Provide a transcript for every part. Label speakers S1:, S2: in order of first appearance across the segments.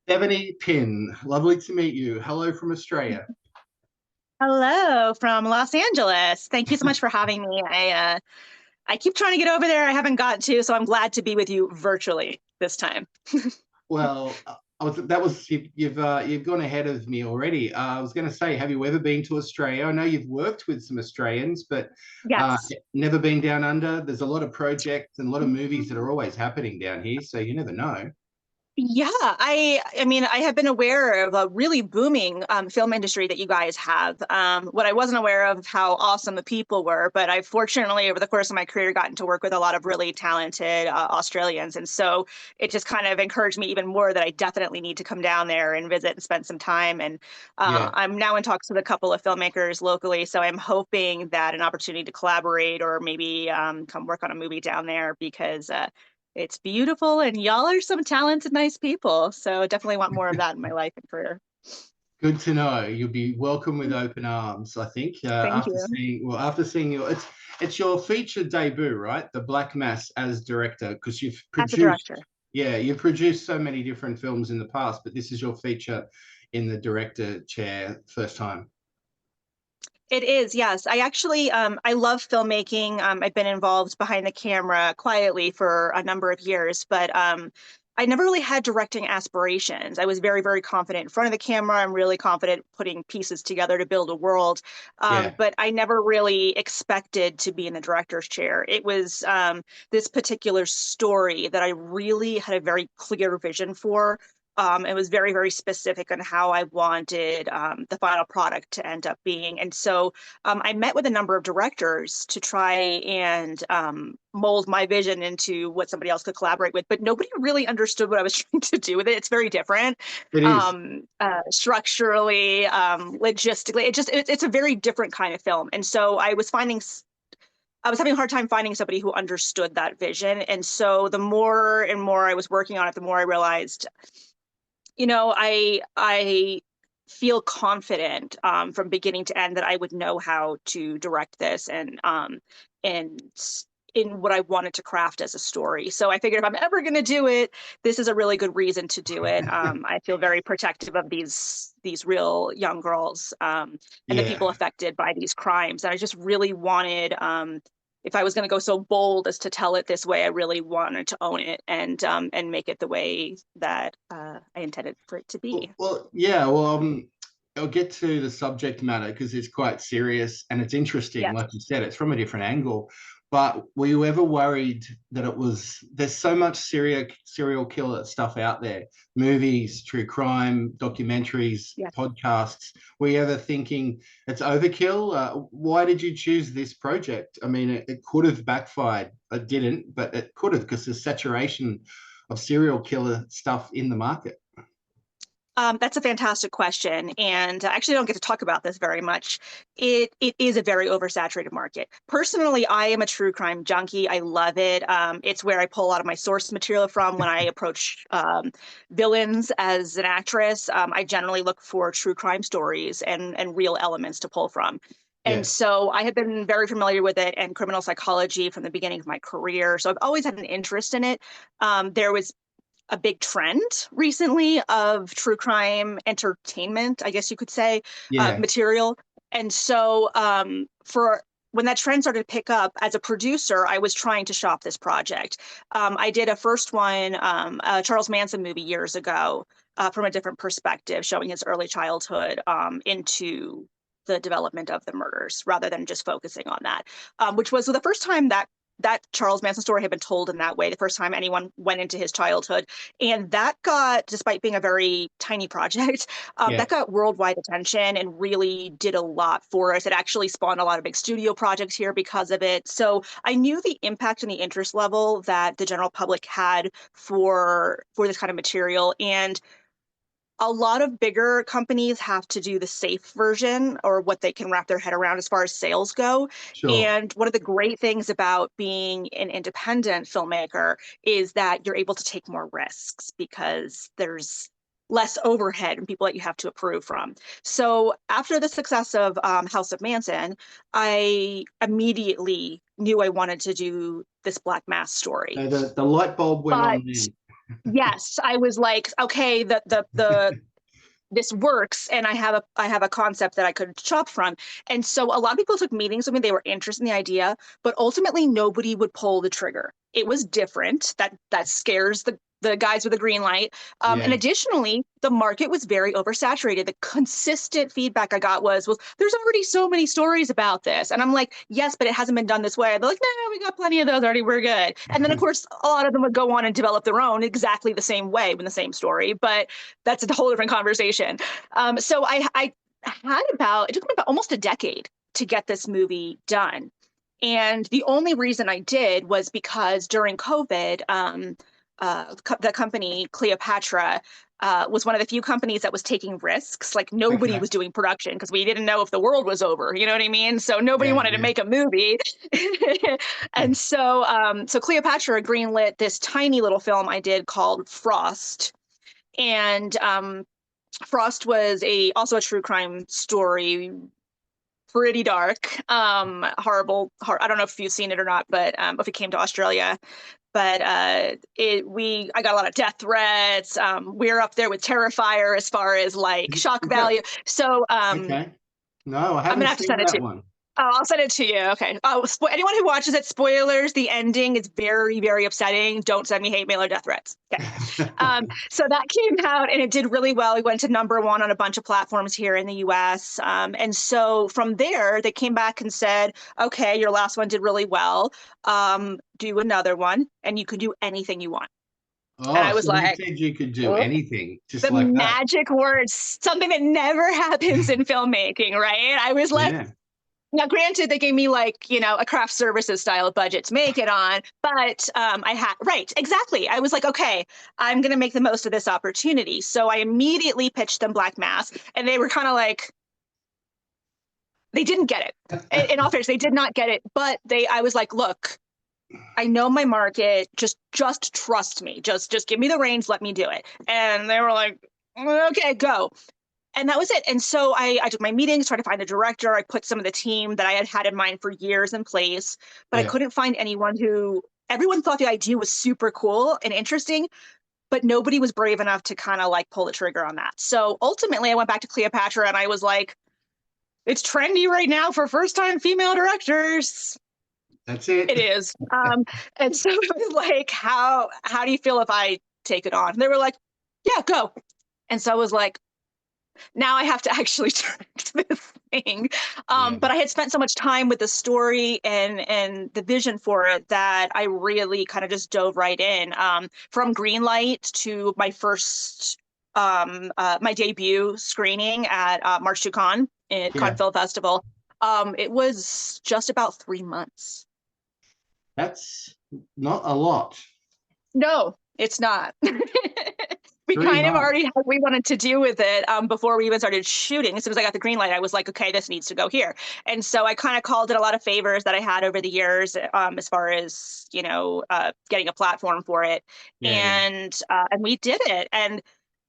S1: Devanny Pinn, lovely to meet you. Hello from Australia.
S2: Hello from Los Angeles. Thank you so much for having me. I keep trying to get over there. I haven't got to, so I'm glad to be with you virtually this time.
S1: Well, you've gone ahead of me already. I was going to say, have you ever been to Australia? I know you've worked with some Australians, but uh,
S2: Yes.
S1: never been down under. There's a lot of projects and a lot of movies that are always happening down here, so you never know.
S2: Yeah, I mean, I have been aware of a really booming film industry that you guys have. What I wasn't aware of how awesome the people were, but I fortunately over the course of my career gotten to work with a lot of really talented Australians, and so it just kind of encouraged me even more that I definitely need to come down there and visit and spend some time. And
S1: Yeah.
S2: I'm now in talks with a couple of filmmakers locally, so I'm hoping that an opportunity to collaborate or maybe come work on a movie down there because it's beautiful, and y'all are some talented, nice people. So definitely want more of that in my life and career.
S1: Good to know. You'll be welcome with open arms, I think.
S2: Thank you.
S1: After seeing your, it's your feature debut, right? The Black Mass as director, because
S2: As a director.
S1: you've produced so many different films in the past, but this is your feature in the director chair first time.
S2: It is, yes. I love filmmaking. I've been involved behind the camera quietly for a number of years, but I never really had directing aspirations. I was very, very confident in front of the camera. I'm really confident putting pieces together to build a world.
S1: Yeah,
S2: But I never really expected to be in the director's chair. It was this particular story that I really had a very clear vision for. It was very, very specific on how I wanted the final product to end up being. And so I met with a number of directors to try and mold my vision into what somebody else could collaborate with, but nobody really understood what I was trying to do with it. It's very different
S1: it is.
S2: structurally, logistically. It's a very different kind of film. And so I was having a hard time finding somebody who understood that vision. And so the more and more I was working on it, the more I realized I feel confident from beginning to end that I would know how to direct this and in what I wanted to craft as a story. So I figured if I'm ever going to do it, this is a really good reason to do it. I feel very protective of these real young girls and the people
S1: Yeah.
S2: affected by these crimes. And I just really wanted if I was going to go so bold as to tell it this way, I really wanted to own it and make it the way that I intended for it to be.
S1: Yeah. I'll get to the subject matter because it's quite serious and it's interesting.
S2: Yes.
S1: Like you said, it's from a different angle. But were you ever worried that there's so much serial killer stuff out there, movies, true crime, documentaries,
S2: Yes.
S1: podcasts? Were you ever thinking it's overkill? Why did you choose this project? I mean, it could have backfired. It didn't, but it could have because there's saturation of serial killer stuff in the market.
S2: That's a fantastic question, and I actually don't get to talk about this very much. It is a very oversaturated market. Personally, I am a true crime junkie. I love it. It's where I pull a lot of my source material from when I approach villains as an actress. I generally look for true crime stories and real elements to pull from. And
S1: Yeah.
S2: so I have been very familiar with it and criminal psychology from the beginning of my career. So I've always had an interest in it. There was a big trend recently of true crime entertainment, I guess you could say,
S1: Yeah.
S2: material. And so for when that trend started to pick up as a producer, I was trying to shop this project. I did a first one, a Charles Manson movie years ago, from a different perspective, showing his early childhood into the development of the murders rather than just focusing on that, which was the first time that Charles Manson story had been told in that way, the first time anyone went into his childhood. And that got, despite being a very tiny project,
S1: Yeah.
S2: that got worldwide attention and really did a lot for us. It actually spawned a lot of big studio projects here because of it. So I knew the impact and the interest level that the general public had for this kind of material. And a lot of bigger companies have to do the safe version or what they can wrap their head around as far as sales go.
S1: Sure.
S2: And one of the great things about being an independent filmmaker is that you're able to take more risks because there's less overhead and people that you have to approve from. So after the success of House of Manson, I immediately knew I wanted to do this Black Mass story.
S1: So the light bulb went
S2: But
S1: on then.
S2: Yes, I was like, okay, the this works, and I have a concept that I could chop from. And so a lot of people took meetings with me. They were interested in the idea, but ultimately nobody would pull the trigger. It was different. That scares the guys with the green light. And
S1: Yeah.
S2: additionally, the market was very oversaturated. The consistent feedback I got was there's already so many stories about this. And I'm like, yes, but it hasn't been done this way. They're like, no, we got plenty of those already. We're good. And then of course, a lot of them would go on and develop their own exactly the same way with the same story. But that's a whole different conversation. So I had it took me about almost a decade to get this movie done. And the only reason I did was because during COVID, the company Cleopatra was one of the few companies that was taking risks. Like nobody
S1: Okay.
S2: was doing production because we didn't know if the world was over. You know what I mean? So nobody
S1: Yeah,
S2: wanted to
S1: yeah.
S2: make a movie. And so Cleopatra greenlit this tiny little film I did called Frost. And Frost was also a true crime story, pretty dark, horrible. I don't know if you've seen it or not, but if it came to Australia, but I got a lot of death threats. We're up there with Terrifier as far as like shock
S1: Is that
S2: value. So
S1: okay? No, I
S2: I'm
S1: haven't
S2: gonna have to
S1: seen
S2: send it
S1: that
S2: to.
S1: one.
S2: Oh, I'll send it to you. Okay. Oh, anyone who watches it, spoilers. The ending is very, very upsetting. Don't send me hate mail or death threats. Okay. So that came out and it did really well. We went to #1 on a bunch of platforms here in the US. And so from there, they came back and said, okay, your last one did really well. Do another one and you can do anything you want. And
S1: Oh,
S2: I was
S1: so they
S2: like,
S1: said you could do
S2: oh,
S1: anything, just
S2: the
S1: like that.
S2: magic words, something that never happens in filmmaking, right? I was like,
S1: Yeah.
S2: now, granted, they gave me like, a craft services style budget to make it on, but right, exactly. I was like, okay, I'm going to make the most of this opportunity. So I immediately pitched them Black Mass, and they were kind of like, they didn't get it. In all fairness, they did not get it, but I was like, look, I know my market. Just trust me. Just give me the reins. Let me do it. And they were like, okay, go. And that was it. And so I took my meetings, tried to find the director. I put some of the team that I had in mind for years in place, but I
S1: Yeah.
S2: couldn't find anyone everyone thought the idea was super cool and interesting, but nobody was brave enough to kind of like pull the trigger on that. So ultimately, I went back to Cleopatra and I was like, it's trendy right now for first time female directors.
S1: That's it.
S2: It is. And so it was like, how do you feel if I take it on? And they were like, yeah, go. And so I was like, now I have to actually direct this thing.
S1: Yeah.
S2: But I had spent so much time with the story and the vision for it that I really kind of just dove right in. From Greenlight to my debut screening at March to Con at Con
S1: Yeah.
S2: Film Festival. It was just about 3 months.
S1: That's not a lot.
S2: No, it's not. We
S1: Three
S2: kind of
S1: months.
S2: already had what we wanted to do with it before we even started shooting. As soon as I got the green light, I was like, okay, this needs to go here. And so I kind of called it a lot of favors that I had over the years, as far as, getting a platform for it.
S1: Yeah, yeah.
S2: And we did it. And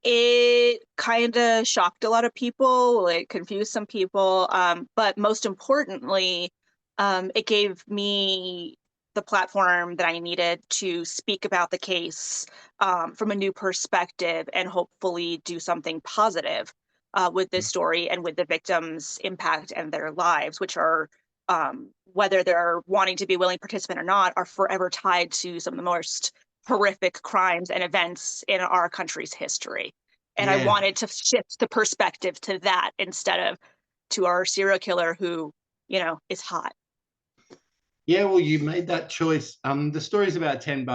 S2: it kind of shocked a lot of people. It confused some people. But most importantly, it gave me the platform that I needed to speak about the case from a new perspective and hopefully do something positive with this story and with the victims' impact and their lives, which are, whether they're wanting to be a willing participant or not, are forever tied to some of the most horrific crimes and events in our country's history. And I
S1: Yeah.
S2: wanted to shift the perspective to that instead of to our serial killer who, is hot.
S1: Yeah, well, you made that choice. The story's about Ted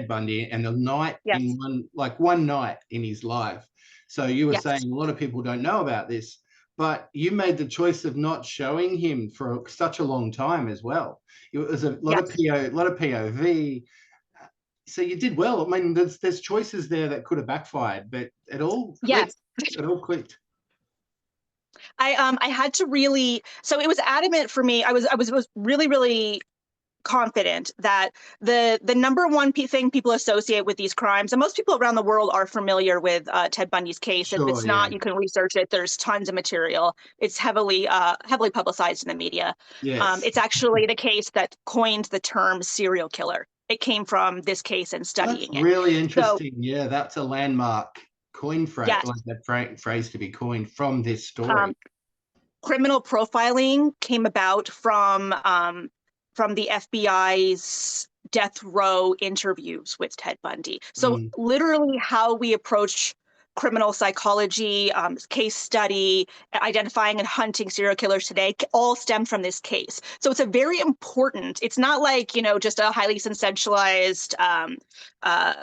S1: Bundy and the night in
S2: Yes.
S1: one night in his life. So you were saying
S2: Yes.
S1: a lot of people don't know about this, but you made the choice of not showing him for such a long time as well. It was a lot of
S2: Yes.
S1: POV. So you did well. I mean, there's choices there that could have backfired, but it all clicked.
S2: Yes.
S1: It all clicked.
S2: I had to really, so it was adamant for me. I was really, really confident that the #1 thing people associate with these crimes, and most people around the world are familiar with Ted Bundy's case. If
S1: Sure,
S2: it's not,
S1: yeah.
S2: you can research it. There's tons of material. It's heavily publicized in the media.
S1: Yes.
S2: It's actually the case that coined the term serial killer. it came from this case and
S1: That's
S2: studying it.
S1: really
S2: So
S1: interesting. Yeah, that's a landmark coin phrase,
S2: yes,
S1: like that phrase to be coined from this
S2: um,
S1: story.
S2: criminal profiling came about from the FBI's death row interviews with Ted Bundy. So
S1: Mm,
S2: literally how we approach criminal psychology, case study, identifying and hunting serial killers today all stem from this case. So it's a very important, it's not like, just a highly sensationalized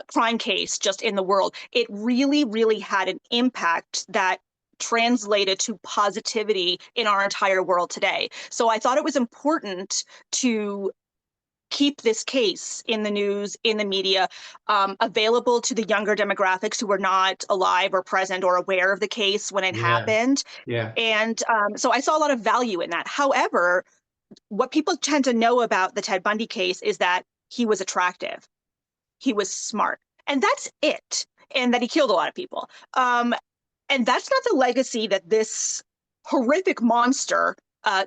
S2: crime case just in the world. It really, really had an impact that translated to positivity in our entire world today. So I thought it was important to keep this case in the news, in the media, available to the younger demographics who were not alive or present or aware of the case when it
S1: yeah,
S2: happened.
S1: yeah.
S2: And so I saw a lot of value in that. However, what people tend to know about the Ted Bundy case is that he was attractive, he was smart, and that's it. And that he killed a lot of people. And that's not the legacy that this horrific monster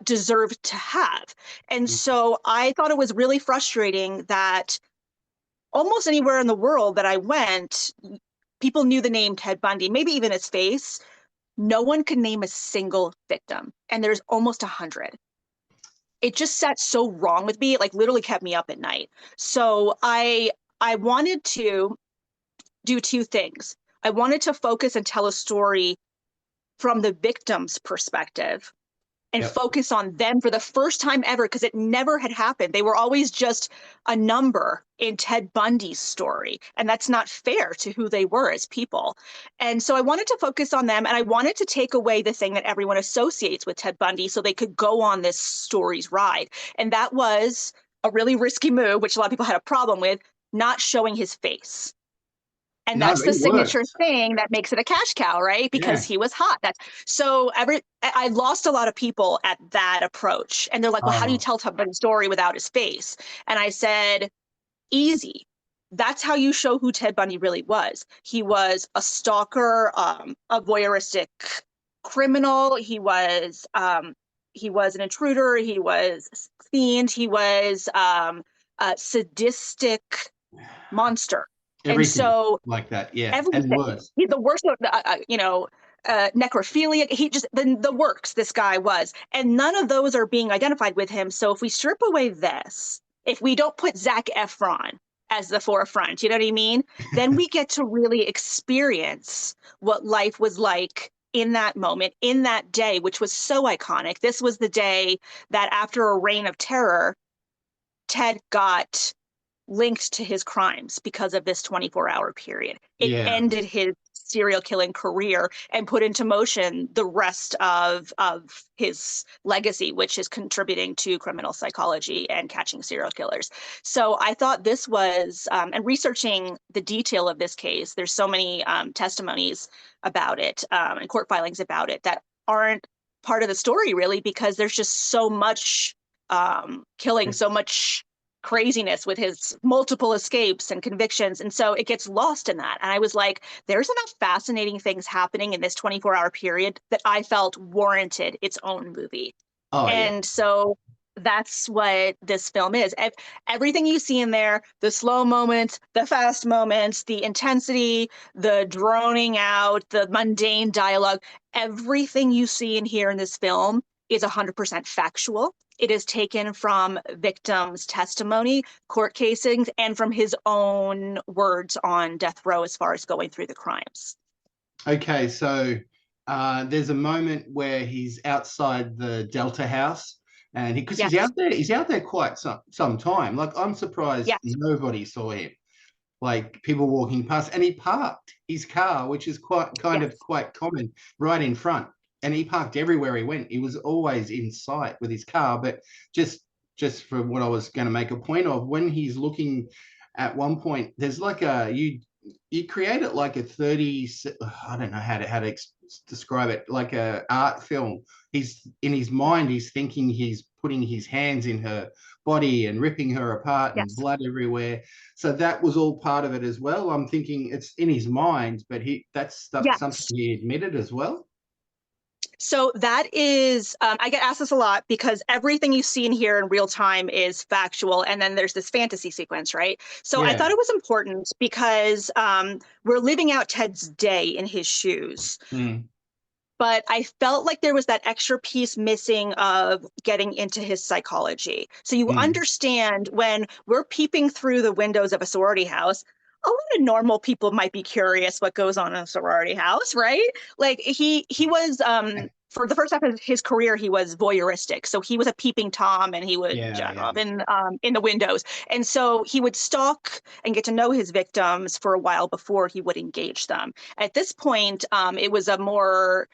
S2: deserved to have. And
S1: Mm,
S2: so I thought it was really frustrating that almost anywhere in the world that I went, people knew the name Ted Bundy, maybe even his face. No one could name a single victim. And there's almost 100. It just sat so wrong with me. It like literally kept me up at night. So I wanted to do two things. I wanted to focus and tell a story from the victim's perspective and
S1: yep.
S2: focus on them for the first time ever, because it never had happened. They were always just a number in Ted Bundy's story. And that's not fair to who they were as people. And so I wanted to focus on them, and I wanted to take away the thing that everyone associates with Ted Bundy so they could go on this story's ride. And that was a really risky move, which a lot of people had a problem with, not showing his face. And
S1: No,
S2: that's the
S1: it
S2: signature
S1: worked.
S2: thing that makes it a cash cow, right? Because
S1: Yeah.
S2: he was hot. That's so I lost a lot of people at that approach. And they're like, well, how do you
S1: Oh,
S2: tell Tubman's story without his face? And I said, easy. That's how you show who Ted Bundy really was. He was a stalker, a voyeuristic criminal. He was an intruder. He was a fiend. He was a sadistic monster. And
S1: everything
S2: so
S1: like that. Yeah, and
S2: everything.
S1: worse.
S2: He's the worst, necrophilia. He just the works. This guy was, and none of those are being identified with him. So if we strip away this, if we don't put Zac Efron as the forefront, you know what I mean? Then we get to really experience what life was like in that moment, in that day, which was so iconic. This was the day that after a reign of terror, Ted got linked to his crimes because of this 24-hour period. It
S1: Yeah.
S2: ended his serial killing career and put into motion the rest of his legacy, which is contributing to criminal psychology and catching serial killers. So I thought this was, and researching the detail of this case, there's so many testimonies about it and court filings about it that aren't part of the story really, because there's just so much killing, so much craziness with his multiple escapes and convictions. And so it gets lost in that. And I was like, there's enough fascinating things happening in this 24-hour period that I felt warranted its own movie.
S1: Oh, yeah.
S2: And so that's what this film is. Everything you see in there, the slow moments, the fast moments, the intensity, the droning out, the mundane dialogue, everything you see and hear in this film is 100% factual. It is taken from victims' testimony, court casings, and from his own words on death row as far as going through the crimes.
S1: Okay, so there's a moment where he's outside the Delta House, and because
S2: Yes,
S1: he's out there quite some time. Like I'm surprised
S2: yes,
S1: nobody saw him. Like people walking past, and he parked his car, which is
S2: yes.
S1: quite common, right in front. And he parked everywhere he went. He was always in sight with his car. But just for what I was going to make a point of, when he's looking at one point, there's like you create it like a 30, I don't know how to describe it, like a art film. He's in his mind, he's thinking he's putting his hands in her body and ripping her apart and
S2: Yes.
S1: blood everywhere. So that was all part of it as well. I'm thinking it's in his mind, but that's stuff something
S2: Yes.
S1: he admitted as well.
S2: So that is, I get asked this a lot because everything you see and hear in real time is factual. And then there's this fantasy sequence, right? So I thought
S1: Yeah.
S2: it was important because we're living out Ted's day in his shoes.
S1: Mm.
S2: But I felt like there was that extra piece missing of getting into his psychology. So you
S1: Mm.
S2: understand when we're peeping through the windows of a sorority house, a lot of normal people might be curious what goes on in a sorority house, right? Like he was for the first half of his career, he was voyeuristic. So he was a peeping Tom and he would
S1: Yeah,
S2: jump
S1: yeah.
S2: up in the windows. And so he would stalk and get to know his victims for a while before he would engage them. At this point, it was a more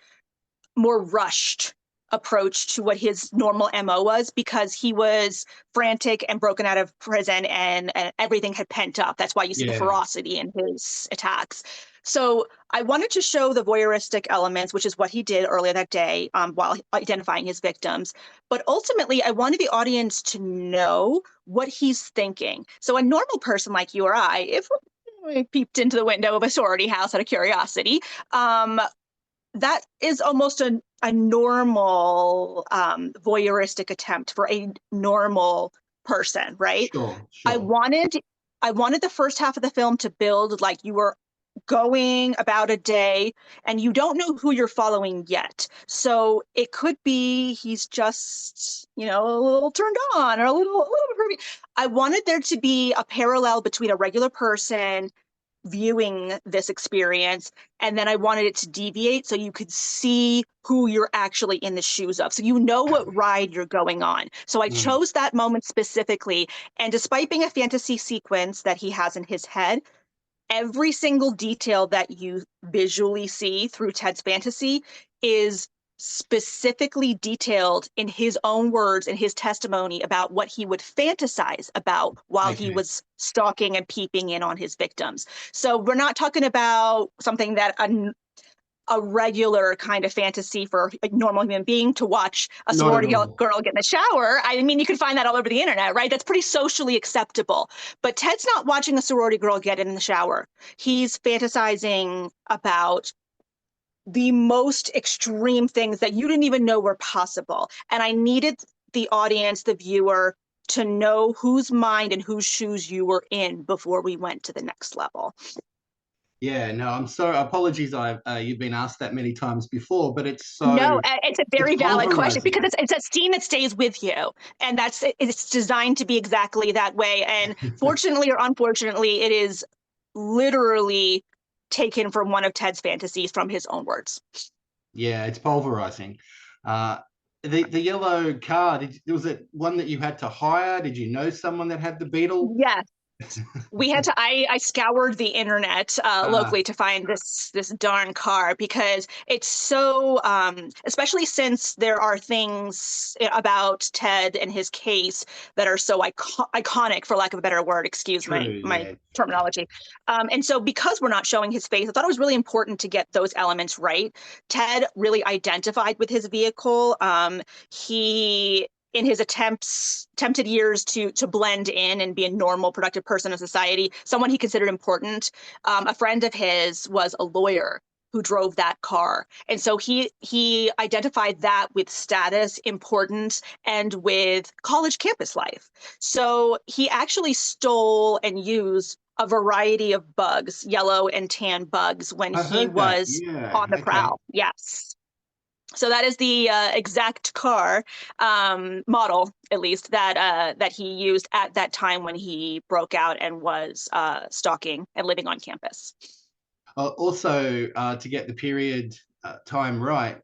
S2: rushed approach to what his normal MO was because he was frantic and broken out of prison and everything had pent up. That's why you see the
S1: Yeah.
S2: ferocity in his attacks. So I wanted to show the voyeuristic elements, which is what he did earlier that day while identifying his victims. But ultimately, I wanted the audience to know what he's thinking. So a normal person like you or I, if we peeped into the window of a sorority house out of curiosity, that is almost a normal voyeuristic attempt for a normal person, right?
S1: Sure,
S2: I
S1: sure.
S2: wanted I wanted the first half of the film to build like you were going about a day and you don't know who you're following yet. So it could be he's just, a little turned on or a little bit pervy. I wanted there to be a parallel between a regular person viewing this experience, and then I wanted it to deviate so you could see who you're actually in the shoes of, so you know what ride you're going on. So I
S1: Mm.
S2: chose that moment specifically, and despite being a fantasy sequence that he has in his head, every single detail that you visually see through Ted's fantasy is specifically detailed in his own words and his testimony about what he would fantasize about while he
S1: Okay.
S2: was stalking and peeping in on his victims. So we're not talking about something that a regular kind of fantasy for a normal human being to watch a
S1: Not at
S2: sorority
S1: all.
S2: girl get in the shower. I mean, you can find that all over the internet, right? That's pretty socially acceptable. But Ted's not watching a sorority girl get in the shower. He's fantasizing about the most extreme things that you didn't even know were possible. And I needed the audience, the viewer, to know whose mind and whose shoes you were in before we went to the next level.
S1: Yeah, no, I'm sorry. Apologies, you've been asked that many times before, but
S2: No, it's a
S1: it's
S2: very valid question because
S1: pulverizing.
S2: it's a scene that stays with you, and it's designed to be exactly that way. And fortunately or unfortunately, it is literally taken from one of Ted's fantasies from his own words.
S1: Yeah, it's pulverizing. Uh, the yellow car, was it one that you had to hire? Did you know someone that had the Beetle?
S2: Yes, we had to I scoured the internet
S1: Ah,
S2: locally to find this darn car because it's so especially since there are things about Ted and his case that are so iconic, for lack of a better word, excuse
S1: true.
S2: my
S1: Yeah.
S2: terminology. And so because we're not showing his face, I thought it was really important to get those elements right. Ted really identified with his vehicle. He in his attempted years to blend in and be a normal, productive person in society, someone he considered important. A friend of his was a lawyer who drove that car, and so he identified that with status, importance, and with college campus life. So he actually stole and used a variety of bugs, yellow and tan bugs, when
S1: I
S2: he
S1: heard that.
S2: was
S1: Yeah.
S2: on the
S1: Okay.
S2: prowl. Yes. So that is the exact car model, at least that he used at that time when he broke out and was stalking and living on campus.
S1: Also, to get the period time right,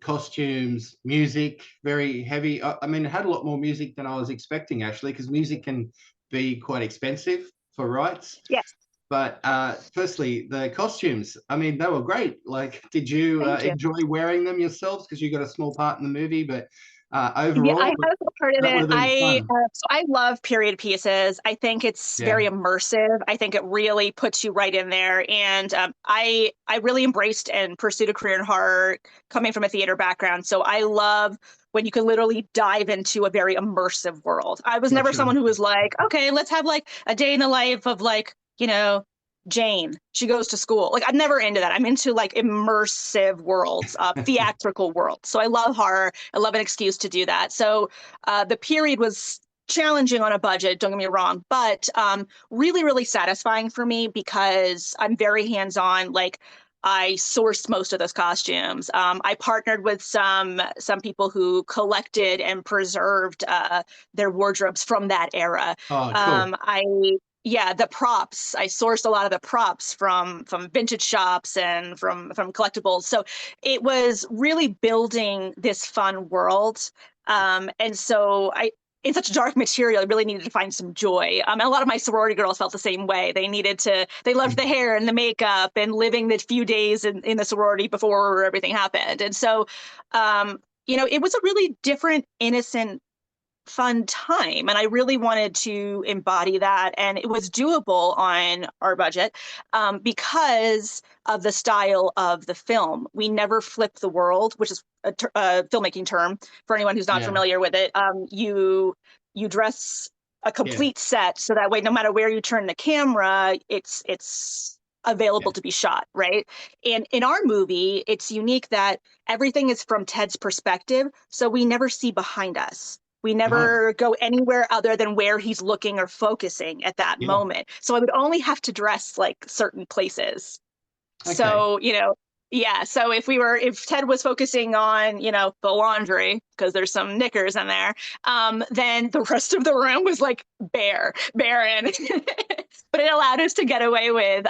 S1: costumes, music, very heavy. I mean, it had a lot more music than I was expecting, actually, because music can be quite expensive for rights.
S2: Yes,
S1: But firstly, the costumes, I mean, they were great. Like, did you
S2: thank you.
S1: enjoy wearing them yourselves? Because you got a small part in the movie, but
S2: Yeah, I
S1: overall,
S2: have a part in
S1: that would
S2: it.
S1: have been fun.
S2: I love period pieces. I think it's
S1: Yeah,
S2: very immersive. I think it really puts you right in there. And I really embraced and pursued a career in horror coming from a theater background. So I love when you can literally dive into a very immersive world. I was never
S1: gotcha.
S2: someone who was like, okay, let's have like a day in the life of like, Jane, she goes to school. Like I'm never into that. I'm into like immersive worlds, theatrical worlds. So I love horror. I love an excuse to do that. So the period was challenging on a budget, don't get me wrong, but really, really satisfying for me because I'm very hands-on. Like I sourced most of those costumes. I partnered with some people who collected and preserved their wardrobes from that era.
S1: Oh, cool.
S2: I Yeah, the props. I sourced a lot of the props from vintage shops and from collectibles. So it was really building this fun world. And so I in such dark material, I really needed to find some joy. And a lot of my sorority girls felt the same way. They loved the hair and the makeup and living the few days in the sorority before everything happened. And so, it was a really different, innocent fun time. And I really wanted to embody that. And it was doable on our budget because of the style of the film. We never flip the world, which is a filmmaking term for anyone who's not
S1: Yeah.
S2: familiar with it. You dress a
S1: Yeah.
S2: complete set so that way, no matter where you turn the camera, it's
S1: Yeah.
S2: available to be shot, right? And in our movie, it's unique that everything is from Ted's perspective, so we never see behind us. We
S1: No.
S2: never go anywhere other than where he's looking or focusing at that
S1: Yeah.
S2: moment. So I would only have to dress like certain places.
S1: Okay.
S2: So, yeah. So if Ted was focusing on, the laundry, because there's some knickers in there, then the rest of the room was like barren. But it allowed us to get away with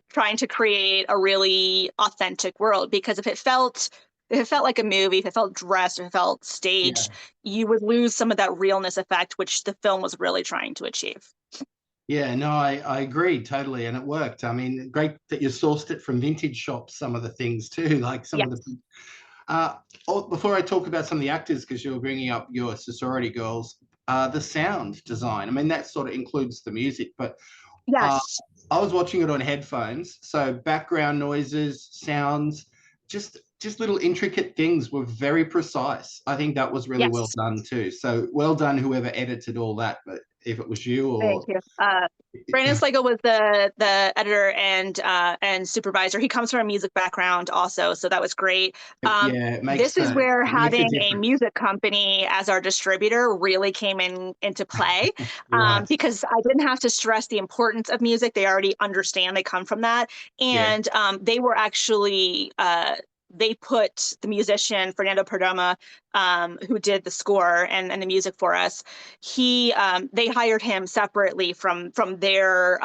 S2: trying to create a really authentic world because if it felt like a movie, if it felt dressed, if it felt
S1: Yeah.
S2: staged, you would lose some of that realness effect, which the film was really trying to achieve.
S1: Yeah, no, I agree totally, and it worked. I mean, great that you sourced it from vintage shops, some of the things too, like some of the.
S2: Yes.
S1: Uh, before I talk about some of the actors, because you're bringing up your sorority girls, the sound design. I mean, that sort of includes the music, but uh,
S2: Yes.
S1: I was watching it on headphones, so background noises, sounds, just little intricate things were very precise. I think that was really well
S2: Yes.
S1: done too. So well done, whoever edited all that. But if it was you
S2: Thank
S1: or
S2: you. Brandon Slagle was the editor and supervisor. He comes from a music background also, so that was great.
S1: yeah,
S2: This is where
S1: it makes a
S2: having a
S1: difference.
S2: music company as our distributor really came into play,
S1: Right.
S2: because I didn't have to stress the importance of music. They already understand. They come from that,
S1: Yeah.
S2: and they were actually. They put the musician Fernando Perdomo, who did the score and the music for us. They hired him separately from their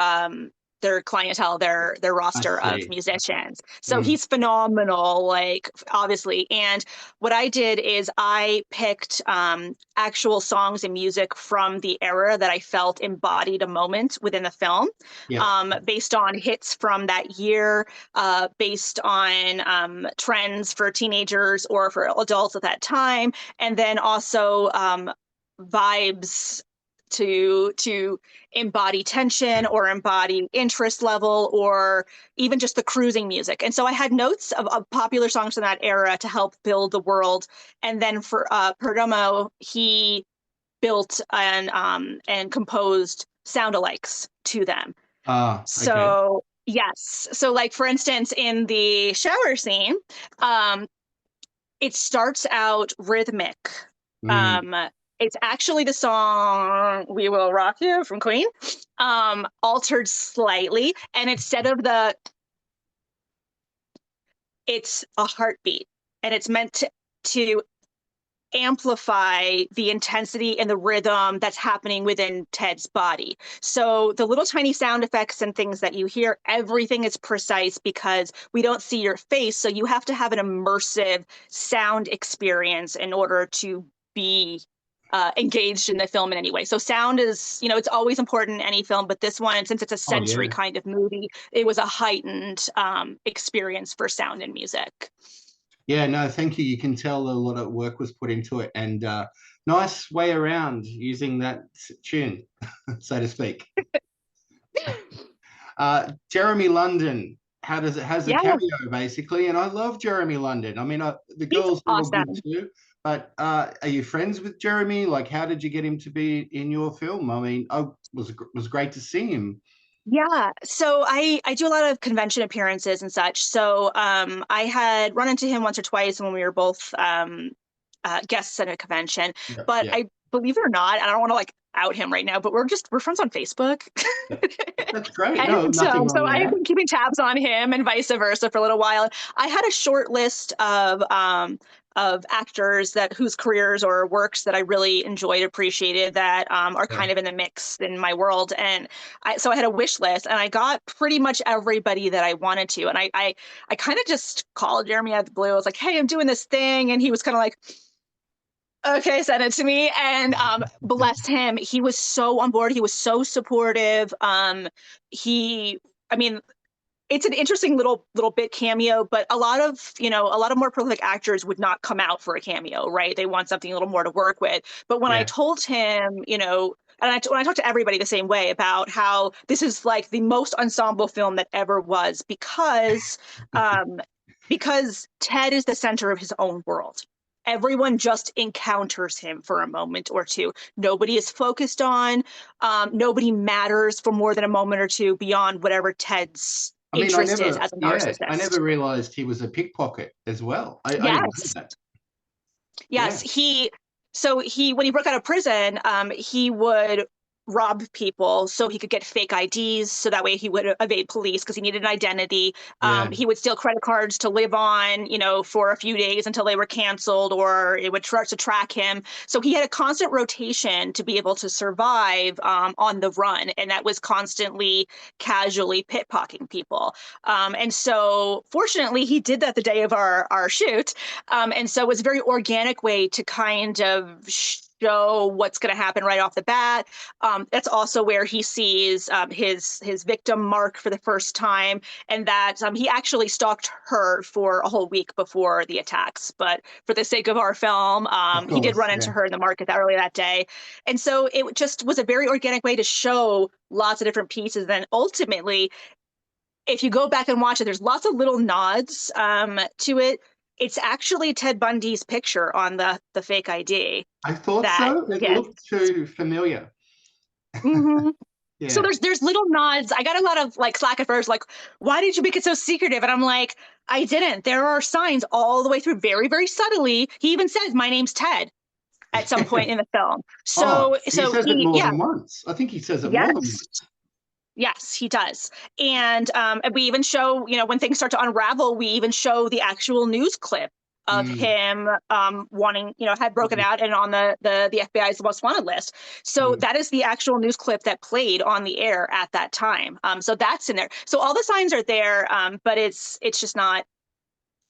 S2: clientele, their
S1: I
S2: roster of
S1: see.
S2: musicians. So
S1: Mm.
S2: he's phenomenal, like obviously. And what I did is I picked actual songs and music from the era that I felt embodied a moment within the film,
S1: Yeah.
S2: based on hits from that year, based on trends for teenagers or for adults at that time, and then also vibes to embody tension or embody interest level or even just the cruising music. And so I had notes of popular songs from that era to help build the world. And then for Perdomo, he built and composed sound alikes to them.
S1: Ah, okay.
S2: So yes. So like for instance, in the shower scene, um, it starts out rhythmic.
S1: Mm.
S2: Um, it's actually the song "We Will Rock You" from Queen, altered slightly, and instead of it's a heartbeat, and it's meant to amplify the intensity and the rhythm that's happening within Ted's body. So the little tiny sound effects and things that you hear, everything is precise because we don't see your face. So you have to have an immersive sound experience in order to be engaged in the film in any way. So sound is, it's always important in any film, but this one, since it's a
S1: Oh
S2: sensory
S1: yeah.
S2: kind of movie, it was a heightened experience for sound and music.
S1: Yeah, no, thank you. You can tell a lot of work was put into it, and nice way around using that tune, so to speak. Jeremy London, how does it has a
S2: Yeah,
S1: cameo basically, and I love Jeremy London. I mean, the
S2: he's
S1: girls are all good
S2: awesome.
S1: too, but are you friends with Jeremy? Like, how did you get him to be in your film? I mean, was great to see him.
S2: Yeah, so I do a lot of convention appearances and such. So I had run into him once or twice when we were both guests at a convention.
S1: Yeah,
S2: But
S1: yeah,
S2: I believe it or not, I don't want to like out him right now, but we're friends on Facebook.
S1: yeah. That's great.
S2: And
S1: No, nothing
S2: so
S1: wrong with
S2: I've
S1: that.
S2: been keeping tabs on him and vice versa for a little while. I had a short list of actors that whose careers or works that I really enjoyed, appreciated, that are
S1: Yeah.
S2: kind of in the mix in my world. And so I had a wish list, and I got pretty much everybody that I wanted to. And I kind of just called Jeremy out of the blue. I was like, "Hey, I'm doing this thing," and he was kind of like, okay, send it to me. And bless him, he was so on board. He was so supportive. He, I mean, it's an interesting little bit cameo, but a lot of more prolific actors would not come out for a cameo, right? They want something a little more to work with. But when I
S1: Yeah.
S2: told him, and when I talked to everybody the same way about how this is like the most ensemble film that ever was, um, because Ted is the center of his own world. Everyone just encounters him for a moment or two. Nobody is focused on, nobody matters for more than a moment or two beyond whatever Ted's
S1: I mean, I
S2: interest is
S1: never,
S2: as a
S1: yeah, I
S2: narcissist.
S1: never realized he was a pickpocket as well. I didn't know
S2: Yes.
S1: that.
S2: Yes,
S1: Yeah.
S2: when he broke out of prison, he would rob people so he could get fake IDs, so that way he would evade police because he needed an identity.
S1: Yeah.
S2: He would steal credit cards to live on, for a few days until they were canceled, or it would start to track him. So he had a constant rotation to be able to survive on the run, and that was constantly casually pickpocketing people. And so, fortunately, he did that the day of our shoot. And so it was a very organic way to kind of show what's going to happen right off the bat. That's also where he sees his victim Mark for the first time, and that he actually stalked her for a whole week before the attacks. But for the sake of our film,
S1: Of
S2: he did
S1: course.
S2: run
S1: Yeah.
S2: into her in the market that early that day, and so it just was a very organic way to show lots of different pieces. Then ultimately, if you go back and watch it, there's lots of little nods to it. It's actually Ted Bundy's picture on the fake ID
S1: I thought
S2: that
S1: so. It
S2: yes.
S1: looked too familiar.
S2: Hmm. So
S1: Yeah.
S2: there's little nods. I got a lot of like slack at first, like, why did you make it so secretive? And I'm like, I didn't. There are signs all the way through, very, very subtly. He even says, "My name's Ted" at some point in the film.
S1: Oh,
S2: So
S1: he says it
S2: he,
S1: more
S2: yeah,
S1: than once. I think he says it more than
S2: yes.
S1: once.
S2: Yes, he does. And we even show, when things start to unravel, we even show the actual news clip of
S1: Mm,
S2: him wanting, had broken
S1: mm,
S2: out and on the FBI's most wanted list. So
S1: mm.
S2: that is the actual news clip that played on the air at that time. So that's in there. So all the signs are there, but it's just not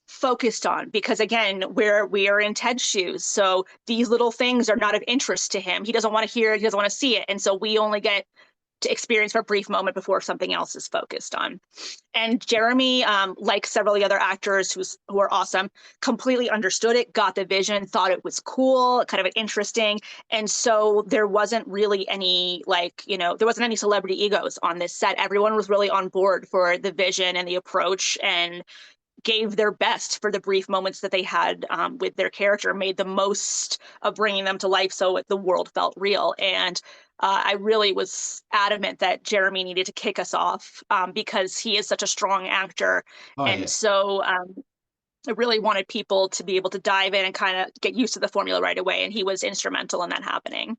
S2: focused on, because again, we are in Ted's shoes. So these little things are not of interest to him. He doesn't want to hear it, he doesn't want to see it. And so we only get to experience for a brief moment before something else is focused on. And Jeremy, like several of the other actors who are awesome, completely understood it, got the vision, thought it was cool, kind of interesting. And so there wasn't really any there wasn't any celebrity egos on this set. Everyone was really on board for the vision and the approach, and gave their best for the brief moments that they had with their character, made the most of bringing them to life so the world felt real. And I really was adamant that Jeremy needed to kick us off because he is such a strong actor.
S1: Oh
S2: And
S1: yeah.
S2: so I really wanted people to be able to dive in and kind of get used to the formula right away. And he was instrumental in that happening.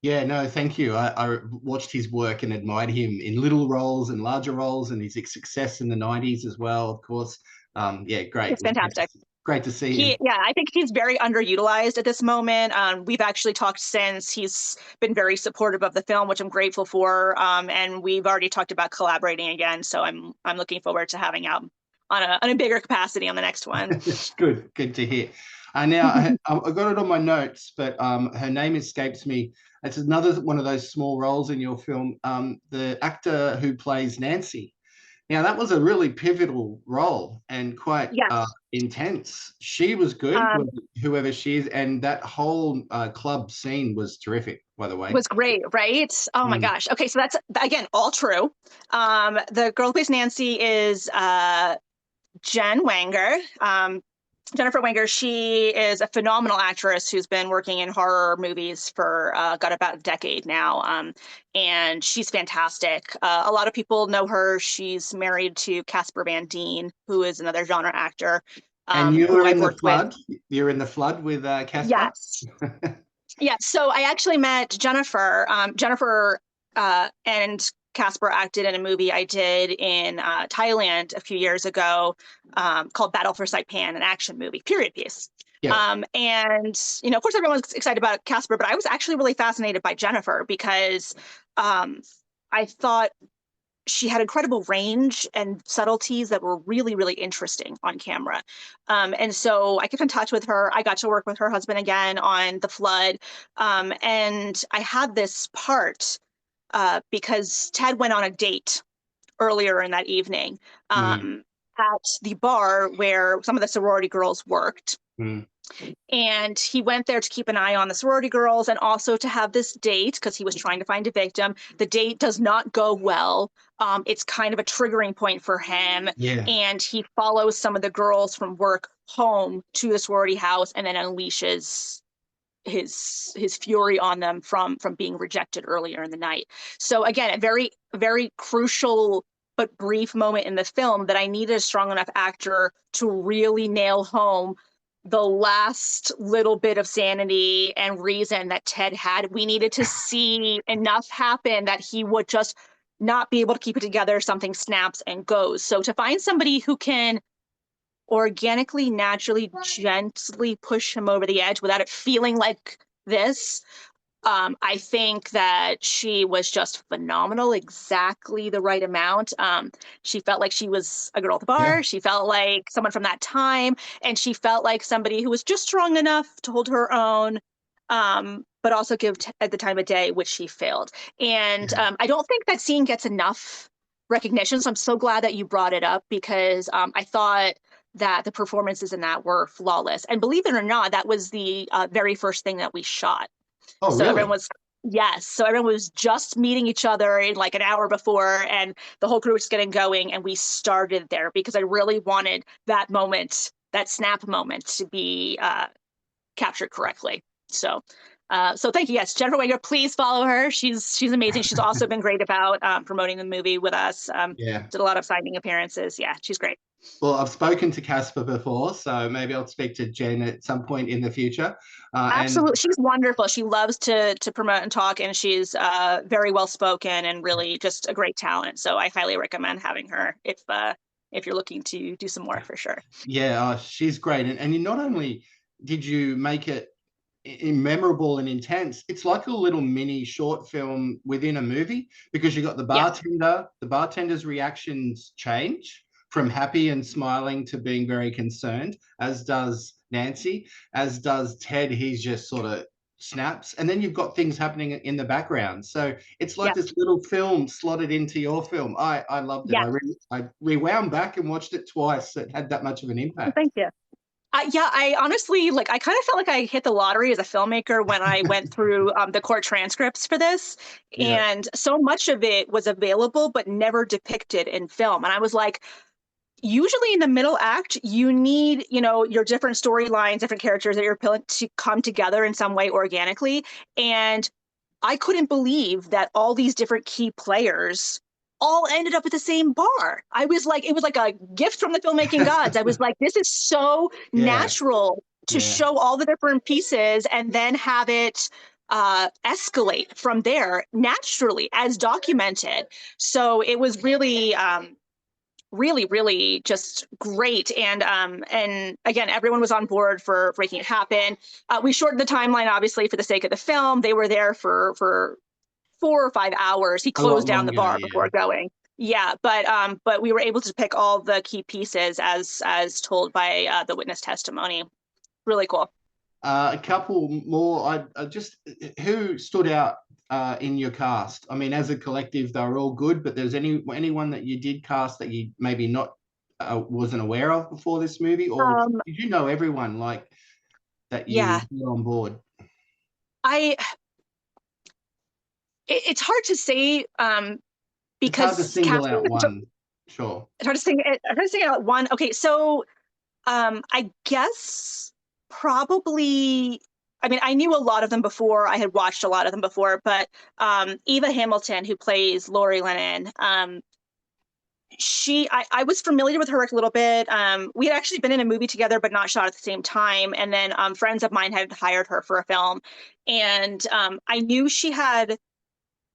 S1: Yeah, no, thank you. I watched his work and admired him in little roles and larger roles, and his success in the '90s as well, of course. Yeah, great. It
S2: It's
S1: was
S2: fantastic.
S1: great to see him.
S2: Yeah, I think he's very underutilized at this moment. We've actually talked since. He's been very supportive of the film, which I'm grateful for. And we've already talked about collaborating again. So I'm looking forward to having out on a bigger capacity on the next one.
S1: Good to hear. Now I got it on my notes, but her name escapes me. It's another one of those small roles in your film. The actor who plays Nancy. Now that was a really pivotal role and quite
S2: Yes.
S1: intense. She was good,
S2: Um,
S1: whoever she is, and that whole club scene was terrific, by the way.
S2: was great, right? Oh my
S1: Mm,
S2: gosh. Okay, so that's again all true. The girl who plays Nancy is Jen Wenger. Jennifer Wenger, she is a phenomenal actress who's been working in horror movies for got about a decade now. And she's fantastic. A lot of people know her. She's married to Casper Van Dien, who is another genre actor,
S1: And you
S2: who
S1: were in
S2: I've
S1: the
S2: worked with.
S1: flood. You're in the flood with Casper.
S2: Yes. Yeah, so I actually met Jennifer. Jennifer and Casper acted in a movie I did in Thailand a few years ago, called Battle for Saipan, an action movie, period piece.
S1: Yeah.
S2: And of course, everyone's excited about Casper, but I was actually really fascinated by Jennifer because I thought she had incredible range and subtleties that were really, really interesting on camera. And so I kept in touch with her. I got to work with her husband again on The Flood. And I had this part because Ted went on a date earlier in that evening
S1: Mm,
S2: at the bar where some of the sorority girls worked.
S1: mm.
S2: And he went there to keep an eye on the sorority girls and also to have this date because he was trying to find a victim. The date does not go well. It's kind of a triggering point for him.
S1: Yeah.
S2: And he follows some of the girls from work home to the sorority house and then unleashes his fury on them from being rejected earlier in the night. So again, a very crucial but brief moment in the film that I needed a strong enough actor to really nail home the last little bit of sanity and reason that Ted had. We needed to see enough happen that he would just not be able to keep it together. Something snaps and goes. So to find somebody who can organically, naturally, gently push him over the edge without it feeling like this. I think that she was just phenomenal, exactly the right amount. She felt like she was a girl at the
S1: Yeah.
S2: bar. She felt like someone from that time, and she felt like somebody who was just strong enough to hold her own, but also give at the time of day, which she failed. And
S1: Yeah.
S2: I don't think that scene gets enough recognition. So I'm so glad that you brought it up because I thought that the performances in that were flawless. And believe it or not, that was the very first thing that we shot.
S1: Oh,
S2: So everyone
S1: really?
S2: was, yes. So everyone was just meeting each other in like an hour before, and the whole crew was getting going. And we started there because I really wanted that moment, that snap moment, to be captured correctly. So thank you. Yes, Jennifer Wenger, please follow her. She's amazing. She's also been great about promoting the movie with us.
S1: Yeah.
S2: Did a lot of signing appearances. Yeah, she's great.
S1: Well, I've spoken to Casper before, so maybe I'll speak to Jen at some point in the future. And
S2: Absolutely. She's wonderful. She loves to promote and talk, and she's very well spoken and really just a great talent. So I highly recommend having her if you're looking to do some more for sure.
S1: yeah, she's great. And you not only did you make it memorable and intense, it's like a little mini short film within a movie because you got
S2: Yeah.
S1: the bartender's reactions change from happy and smiling to being very concerned, as does Nancy, as does Ted. He's just sort of snaps, and then you've got things happening in the background, so it's like
S2: Yes.
S1: this little film slotted into your film. I loved it.
S2: Yeah.
S1: I rewound back and watched it twice. It had that much of an impact.
S2: Thank you. Yeah, I honestly I kind of felt like I hit the lottery as a filmmaker when I went through the court transcripts for this,
S1: Yeah.
S2: and so much of it was available but never depicted in film. And I was like, usually in the middle act, you need, your different storylines, different characters that you're appealing to come together in some way organically. And I couldn't believe that all these different key players all ended up at the same bar. I was like, it was like a gift from the filmmaking gods. I was like, this is so
S1: Yeah.
S2: natural to
S1: Yeah.
S2: show all the different pieces and then have it escalate from there naturally as documented. So it was really really, really just great. And again, everyone was on board for making it happen. We shortened the timeline, obviously, for the sake of the film. They were there for 4 or 5 hours. He
S1: A lot
S2: closed down the
S1: longer.
S2: bar
S1: Yeah.
S2: before going. Yeah, but we were able to pick all the key pieces as told by the witness testimony. Really cool.
S1: A couple more. I just who stood out in your cast? I mean, as a collective, they were all good, but there's anyone that you did cast that you maybe not wasn't aware of before this movie, or
S2: Um,
S1: did you know everyone like that you
S2: yeah,
S1: were on board?
S2: I it's hard to say
S1: It's hard to
S2: because
S1: single
S2: casting
S1: out one. Sure.
S2: it's hard to sing out one. Okay, so I guess probably, I mean, I knew a lot of them before. I had watched a lot of them before, but Eva Hamilton, who plays Lori Lennon, I was familiar with her a little bit. We had actually been in a movie together, but not shot at the same time. And then friends of mine had hired her for a film. And I knew she had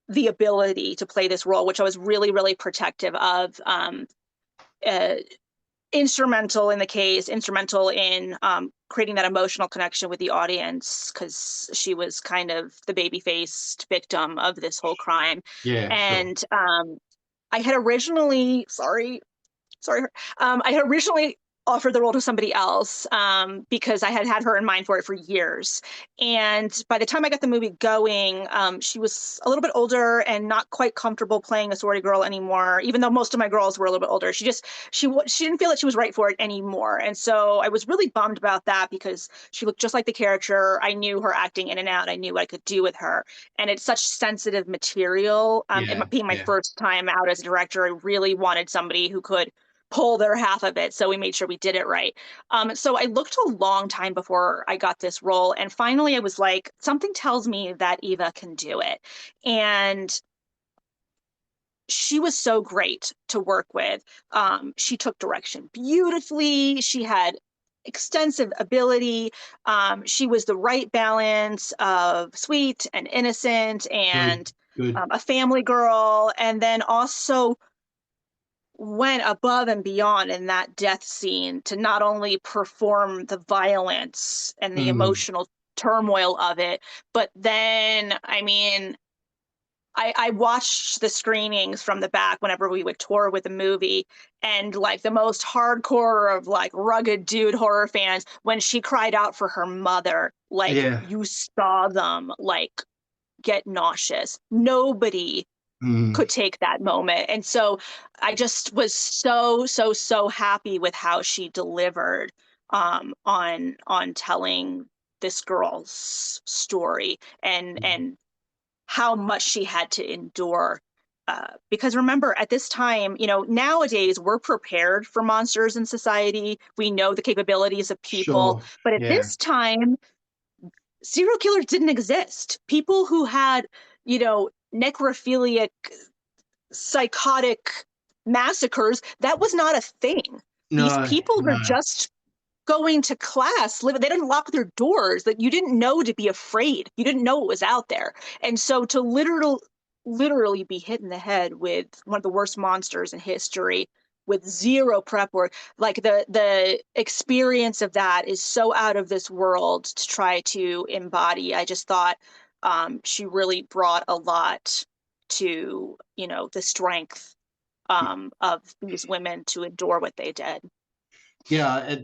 S2: the ability to play this role, which I was really, really protective of. Uh, Instrumental in the case, instrumental in creating that emotional connection with the audience, because she was kind of the baby-faced victim of this whole crime.
S1: Yeah, sure.
S2: And I had originally, sorry, I had originally offered the role to somebody else because I had had her in mind for it for years. And by the time I got the movie going, she was a little bit older and not quite comfortable playing a sorority girl anymore, even though most of my girls were a little bit older. She didn't feel that she was right for it anymore. And so I was really bummed about that because she looked just like the character. I knew her acting in and out. I knew what I could do with her. And it's such sensitive material.
S1: Yeah,
S2: It being my
S1: yeah.
S2: first time out as a director, I really wanted somebody who could pull their half of it. So we made sure we did it right. So I looked a long time before I got this role. And finally, I was like, something tells me that Eva can do it. And she was so great to work with. She took direction beautifully. She had extensive ability. She was the right balance of sweet and innocent
S1: Good,
S2: and
S1: good.
S2: a family girl. And then also went above and beyond in that death scene to not only perform the violence and the
S1: Mm,
S2: emotional turmoil of it, but then, I mean, I watched the screenings from the back whenever we would tour with the movie, and like the most hardcore of like rugged dude horror fans, when she cried out for her mother, like
S1: yeah.
S2: you saw them like get nauseous. Nobody
S1: Mm,
S2: could take that moment. And so I just was so, so, so happy with how she delivered on telling this girl's story and how much she had to endure. Because remember, at this time, you know, nowadays we're prepared for monsters in society. We know the capabilities of people,
S1: sure.
S2: but at
S1: Yeah.
S2: this time, serial killers didn't exist. People who had, you know, necrophiliac psychotic massacres, that was not a thing. These
S1: No,
S2: people were
S1: no.
S2: just going to class, they didn't lock their doors, that you didn't know to be afraid. You didn't know what was out there. And so to literally be hit in the head with one of the worst monsters in history with zero prep work, like the experience of that is so out of this world to try to embody. I just thought she really brought a lot to, you know, the strength of these women to endure what they did.
S1: Yeah,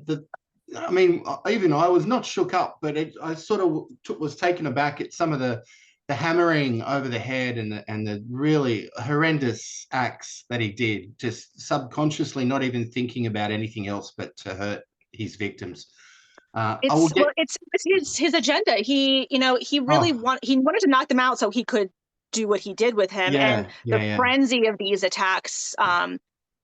S1: I mean, even I was not shook up, but I sort of was taken aback at some of the hammering over the head and the really horrendous acts that he did, just subconsciously, not even thinking about anything else but to hurt his victims. I will
S2: It's
S1: get.
S2: well, it's his agenda. He, you know,
S1: Oh,
S2: he wanted to knock them out so he could do what he did with him. And
S1: yeah,
S2: the
S1: yeah, yeah.
S2: frenzy of these attacks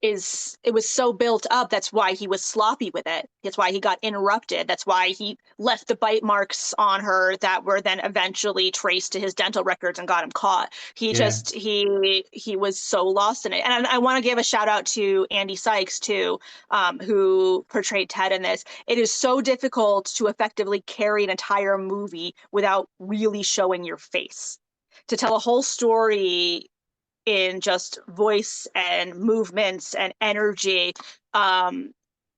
S2: it was so built up. That's why he was sloppy with it. That's why he got interrupted. That's why he left the bite marks on her that were then eventually traced to his dental records and got him caught.
S1: Yeah.
S2: He was so lost in it. And I want to give a shout out to Andy Sykes too, who portrayed Ted in this. It is so difficult to effectively carry an entire movie without really showing your face. To tell a whole story in just voice and movements and energy. I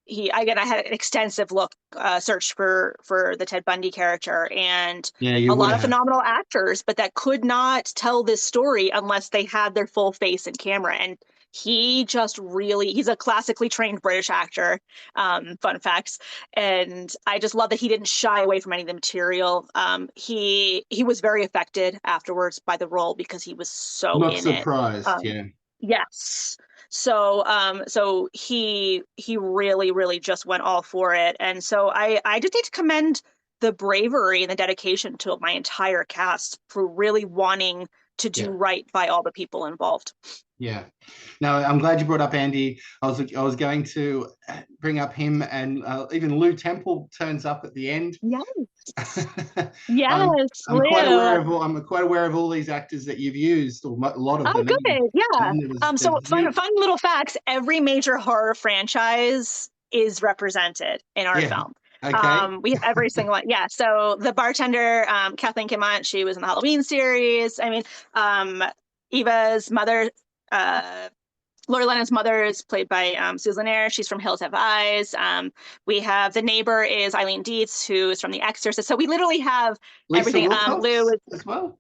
S2: had an extensive search for the Ted Bundy character and
S1: Yeah, you
S2: a
S1: would
S2: lot of
S1: have.
S2: phenomenal actors, but that could not tell this story unless they had their full face and camera. And he's a classically trained British actor, fun facts. And I just love that he didn't shy away from any of the material. He was very affected afterwards by the role because he was so
S1: Not
S2: in it.
S1: surprised.
S2: Um,
S1: Yeah.
S2: yes. So he really, really just went all for it. And so I just need to commend the bravery and the dedication to my entire cast for really wanting to do
S1: Yeah.
S2: right by all the people involved.
S1: Yeah. No, I'm glad you brought up Andy. I was going to bring up him, and even Lew Temple turns up at the end.
S2: Yes.
S1: I'm
S2: Yes,
S1: I'm quite
S2: Lew.
S1: aware of all these actors that you've used, or a lot of
S2: Oh,
S1: them anyway.
S2: good. Yeah.
S1: And
S2: So
S1: there's you.
S2: fun little facts. Every major horror franchise is represented in our
S1: Yeah.
S2: film.
S1: Okay.
S2: We have every single one. Yeah. So the bartender, Kathleen Kimont, she was in the Halloween series. I mean, um, Eva's mother, uh, Laura Lennon's mother is played by Susan Eyre. She's from Hills Have Eyes. We have the neighbor is Eileen Dietz, who is from The Exorcist. So we literally have
S1: Lisa
S2: everything. Lew
S1: Wilcox
S2: is
S1: as well.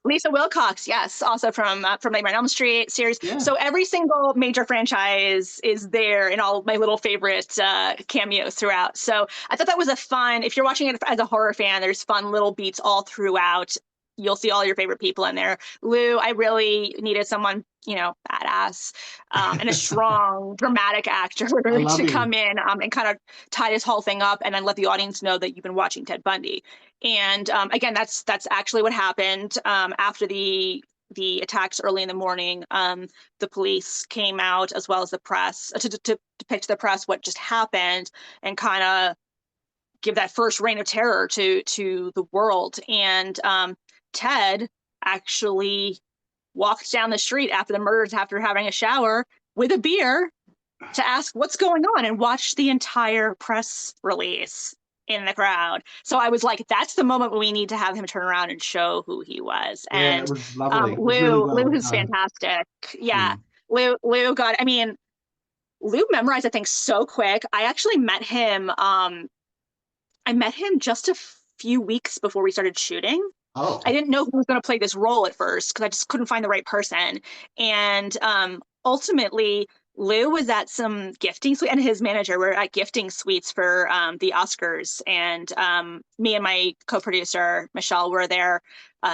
S2: Lisa Wilcox, yes, also from Nightmare on Elm Street series.
S1: Yeah.
S2: So every single major franchise is there in all of my little favorite cameos throughout. So I thought that was a fun. If you're watching it as a horror fan, there's fun little beats all throughout. You'll see all your favorite people in there. Lew, I really needed someone, badass and a strong, dramatic actor
S1: I love
S2: to
S1: him.
S2: come in and kind of tie this whole thing up and then let the audience know that you've been watching Ted Bundy. And again, that's actually what happened after the attacks early in the morning. The police came out as well as the press to depict to the press what just happened and kind of give that first reign of terror to the world. And Ted actually walked down the street after the murders after having a shower with a beer to ask what's going on and watch the entire press release in the crowd. So I was like, that's the moment when we need to have him turn around and show who he was.
S1: Yeah, it
S2: And
S1: was lovely. It was really
S2: Lew
S1: well
S2: is
S1: done.
S2: fantastic. Yeah.
S1: Mm.
S2: Lew got, I mean, Lew memorized, I think, so quick. I actually met him. I met him just a few weeks before we started shooting. I
S1: Oh,
S2: didn't know who was going to play this role at first because I just couldn't find the right person. And ultimately, Lew was at some gifting suite, and his manager were at gifting suites for the Oscars. And me and my co-producer Michelle were there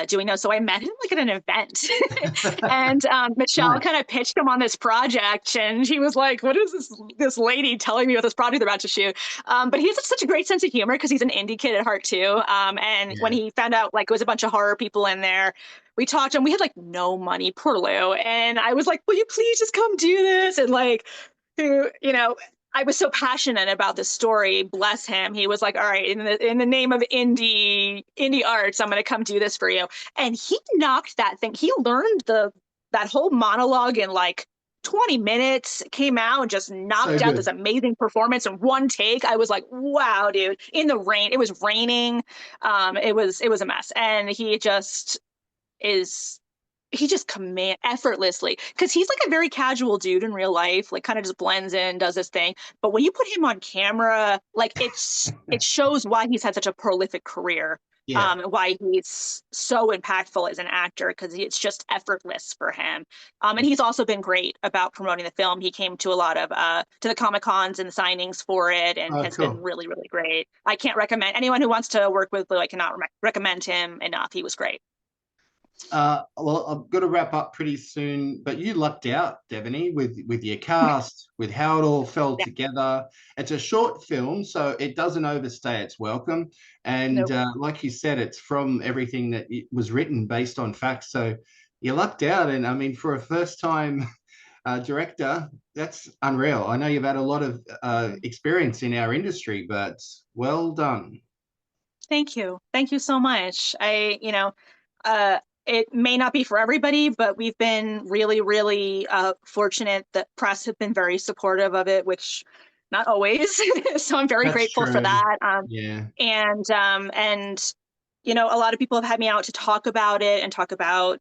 S2: doing those. So I met him like at an event, and Michelle
S1: nice.
S2: kind of pitched him on this project, and he was like, "What is this lady telling me about this project they're about to shoot?" But he has such a great sense of humor because he's an indie kid at heart too. And when
S1: Yeah.
S2: he found out like it was a bunch of horror people in there, we talked and we had like no money, poor Lew. And I was like, will you please just come do this? And like, I was so passionate about this story. Bless him. He was like, all right, in the name of indie arts, I'm going to come do this for you. And he knocked that thing. He learned that whole monologue in like 20 minutes, came out and just
S1: So
S2: knocked out this
S1: good.
S2: amazing performance in one take. I was like, wow, dude. In the rain, it was raining. It was a mess. And he just command effortlessly because he's like a very casual dude in real life, like kind of just blends in, does his thing. But when you put him on camera, like it shows why he's had such a prolific career,
S1: Yeah.
S2: why he's so impactful as an actor because it's just effortless for him. And he's also been great about promoting the film. He came to a lot of to the Comic Cons and signings for it, and
S1: Oh,
S2: has been
S1: cool.
S2: really really great. I can't recommend anyone who wants to work with Lew. I cannot recommend him enough. He was great.
S1: Well, I've got to wrap up pretty soon, but you lucked out, Devanny, with your cast, with how it all fell
S2: Yeah.
S1: together. It's a short film, so it doesn't overstay its welcome. And
S2: Nope.
S1: like you said, it's from everything that it was written based on facts. So you lucked out. And I mean, for a first-time director, that's unreal. I know you've had a lot of experience in our industry, but well done.
S2: Thank you. Thank you so much. Uh, it may not be for everybody, but we've been really, really fortunate that press have been very supportive of it, which not always. So I'm very
S1: That's
S2: grateful for
S1: true.
S2: that.
S1: Yeah.
S2: And a lot of people have had me out to talk about it and talk about,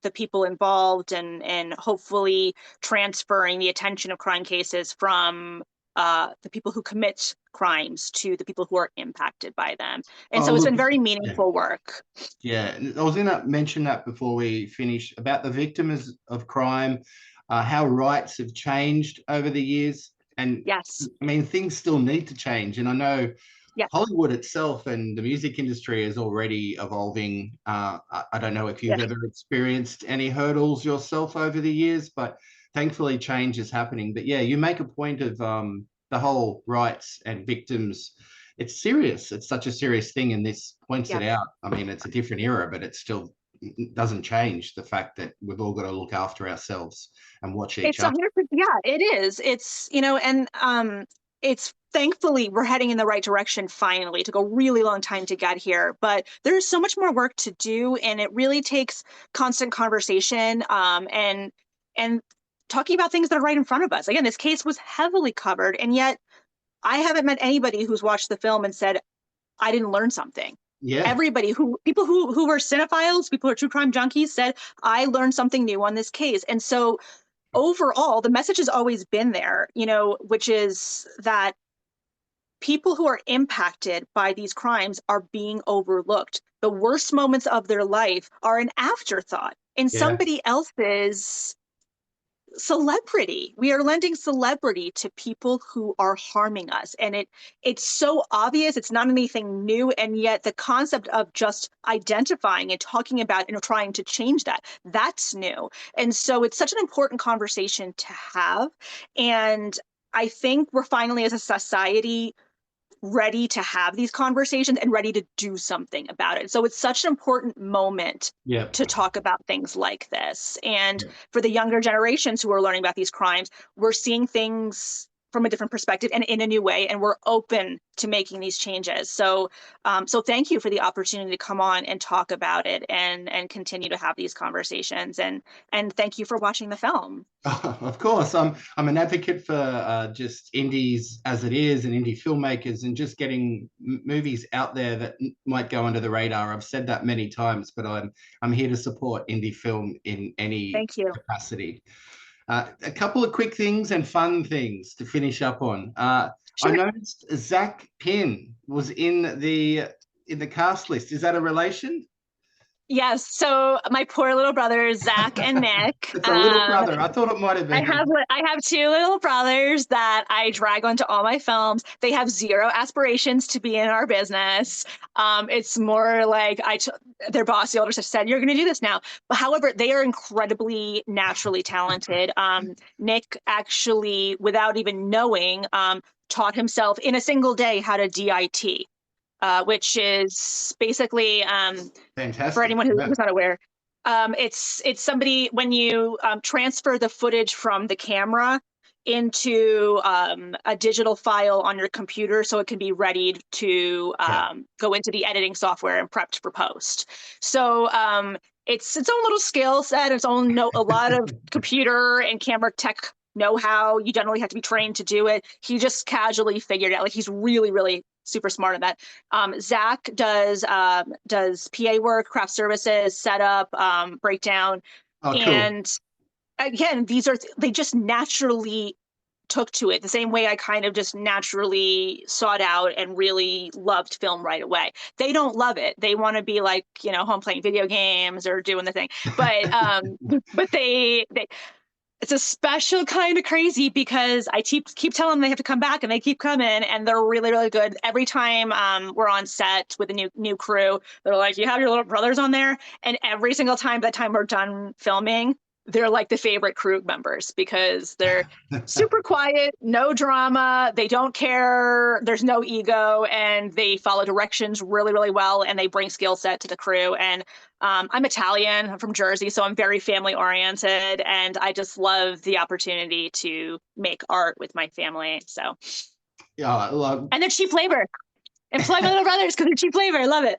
S2: the people involved and hopefully transferring the attention of crime cases from the people who commit crimes to the people who are impacted by them. And
S1: Oh,
S2: so it's
S1: look.
S2: been very
S1: Yeah.
S2: meaningful work.
S1: Yeah, I was going to mention that before we finish about the victims of crime, how rights have changed over the years. And
S2: Yes.
S1: I mean, things still need to change. And I know
S2: Yes.
S1: Hollywood itself and the music industry is already evolving. I don't know if you've
S2: Yes.
S1: ever experienced any hurdles yourself over the years, but thankfully change is happening. But yeah, you make a point of the whole rights and victims. It's serious. It's such a serious thing, and this points it
S2: Yes.
S1: out. I mean, it's a different era, but it's still doesn't change the fact that we've all got to look after ourselves and watch each
S2: It's
S1: other.
S2: 100%. Yeah, it is. It's, and it's thankfully we're heading in the right direction finally. It took a really long time to get here, but there's so much more work to do, and it really takes constant conversation, and talking about things that are right in front of us. Again, this case was heavily covered, and yet I haven't met anybody who's watched the film and said, I didn't learn something.
S1: Yeah.
S2: Everybody people who were cinephiles, people who are true crime junkies said, I learned something new on this case. And so overall, the message has always been there, which is that people who are impacted by these crimes are being overlooked. The worst moments of their life are an afterthought in
S1: Yeah.
S2: somebody else's celebrity. We are lending celebrity to people who are harming us, and it's so obvious. It's not anything new, and yet the concept of just identifying and talking about and trying to change that's new. And so it's such an important conversation to have, and I think we're finally, as a society, ready to have these conversations and ready to do something about it. So it's such an important moment
S1: Yeah.
S2: to talk about things like this. And
S1: Yeah.
S2: for the younger generations who are learning about these crimes, we're seeing things from a different perspective and in a new way, and we're open to making these changes. So so thank you for the opportunity to come on and talk about it and continue to have these conversations. And thank you for watching the film.
S1: Of course, I'm an advocate for just indies as it is, and indie filmmakers, and just getting movies out there that might go under the radar. I've said that many times, but I'm here to support indie film in any
S2: Thank you.
S1: capacity. A couple of quick things and fun things to finish up on. I
S2: Sure.
S1: noticed Zach Penn was in the cast list. Is that a relation?
S2: Yes. So my poor little brothers, Zach and Nick.
S1: It's a little brother. I thought it might have been.
S2: I have two little brothers that I drag onto all my films. They have zero aspirations to be in our business. It's more like their boss, the older sister, said, "You're going to do this now." But however, they are incredibly naturally talented. Nick actually, without even knowing, taught himself in a single day how to DIT. Which is basically,
S1: Fantastic.
S2: for anyone who's not aware, it's somebody, when you transfer the footage from the camera into a digital file on your computer so it can be readied to go into the editing software and prepped for post. So it's its own little skill set, its own a lot of computer and camera tech know-how. You generally have to be trained to do it. He just casually figured it out. Like, he's really, really super smart at that. Zach does PA work, craft services, setup, breakdown.
S1: Oh, cool.
S2: And again, they just naturally took to it the same way I kind of just naturally sought out and really loved film right away. They don't love it. They want to be like, home playing video games or doing the thing. But but they it's a special kind of crazy, because I keep telling them they have to come back, and they keep coming, and they're really, really good. Every time we're on set with a new crew, they're like, "You have your little brothers on there?" And every single time, by the time we're done filming, they're like the favorite crew members, because they're super quiet, no drama, they don't care, there's no ego, and they follow directions really, really well, and they bring skill set to the crew. And I'm Italian, I'm from Jersey, so I'm very family oriented, and I just love the opportunity to make art with my family. So
S1: yeah,
S2: and they're cheap labor. Employ my little brothers because they're cheap labor. I love it.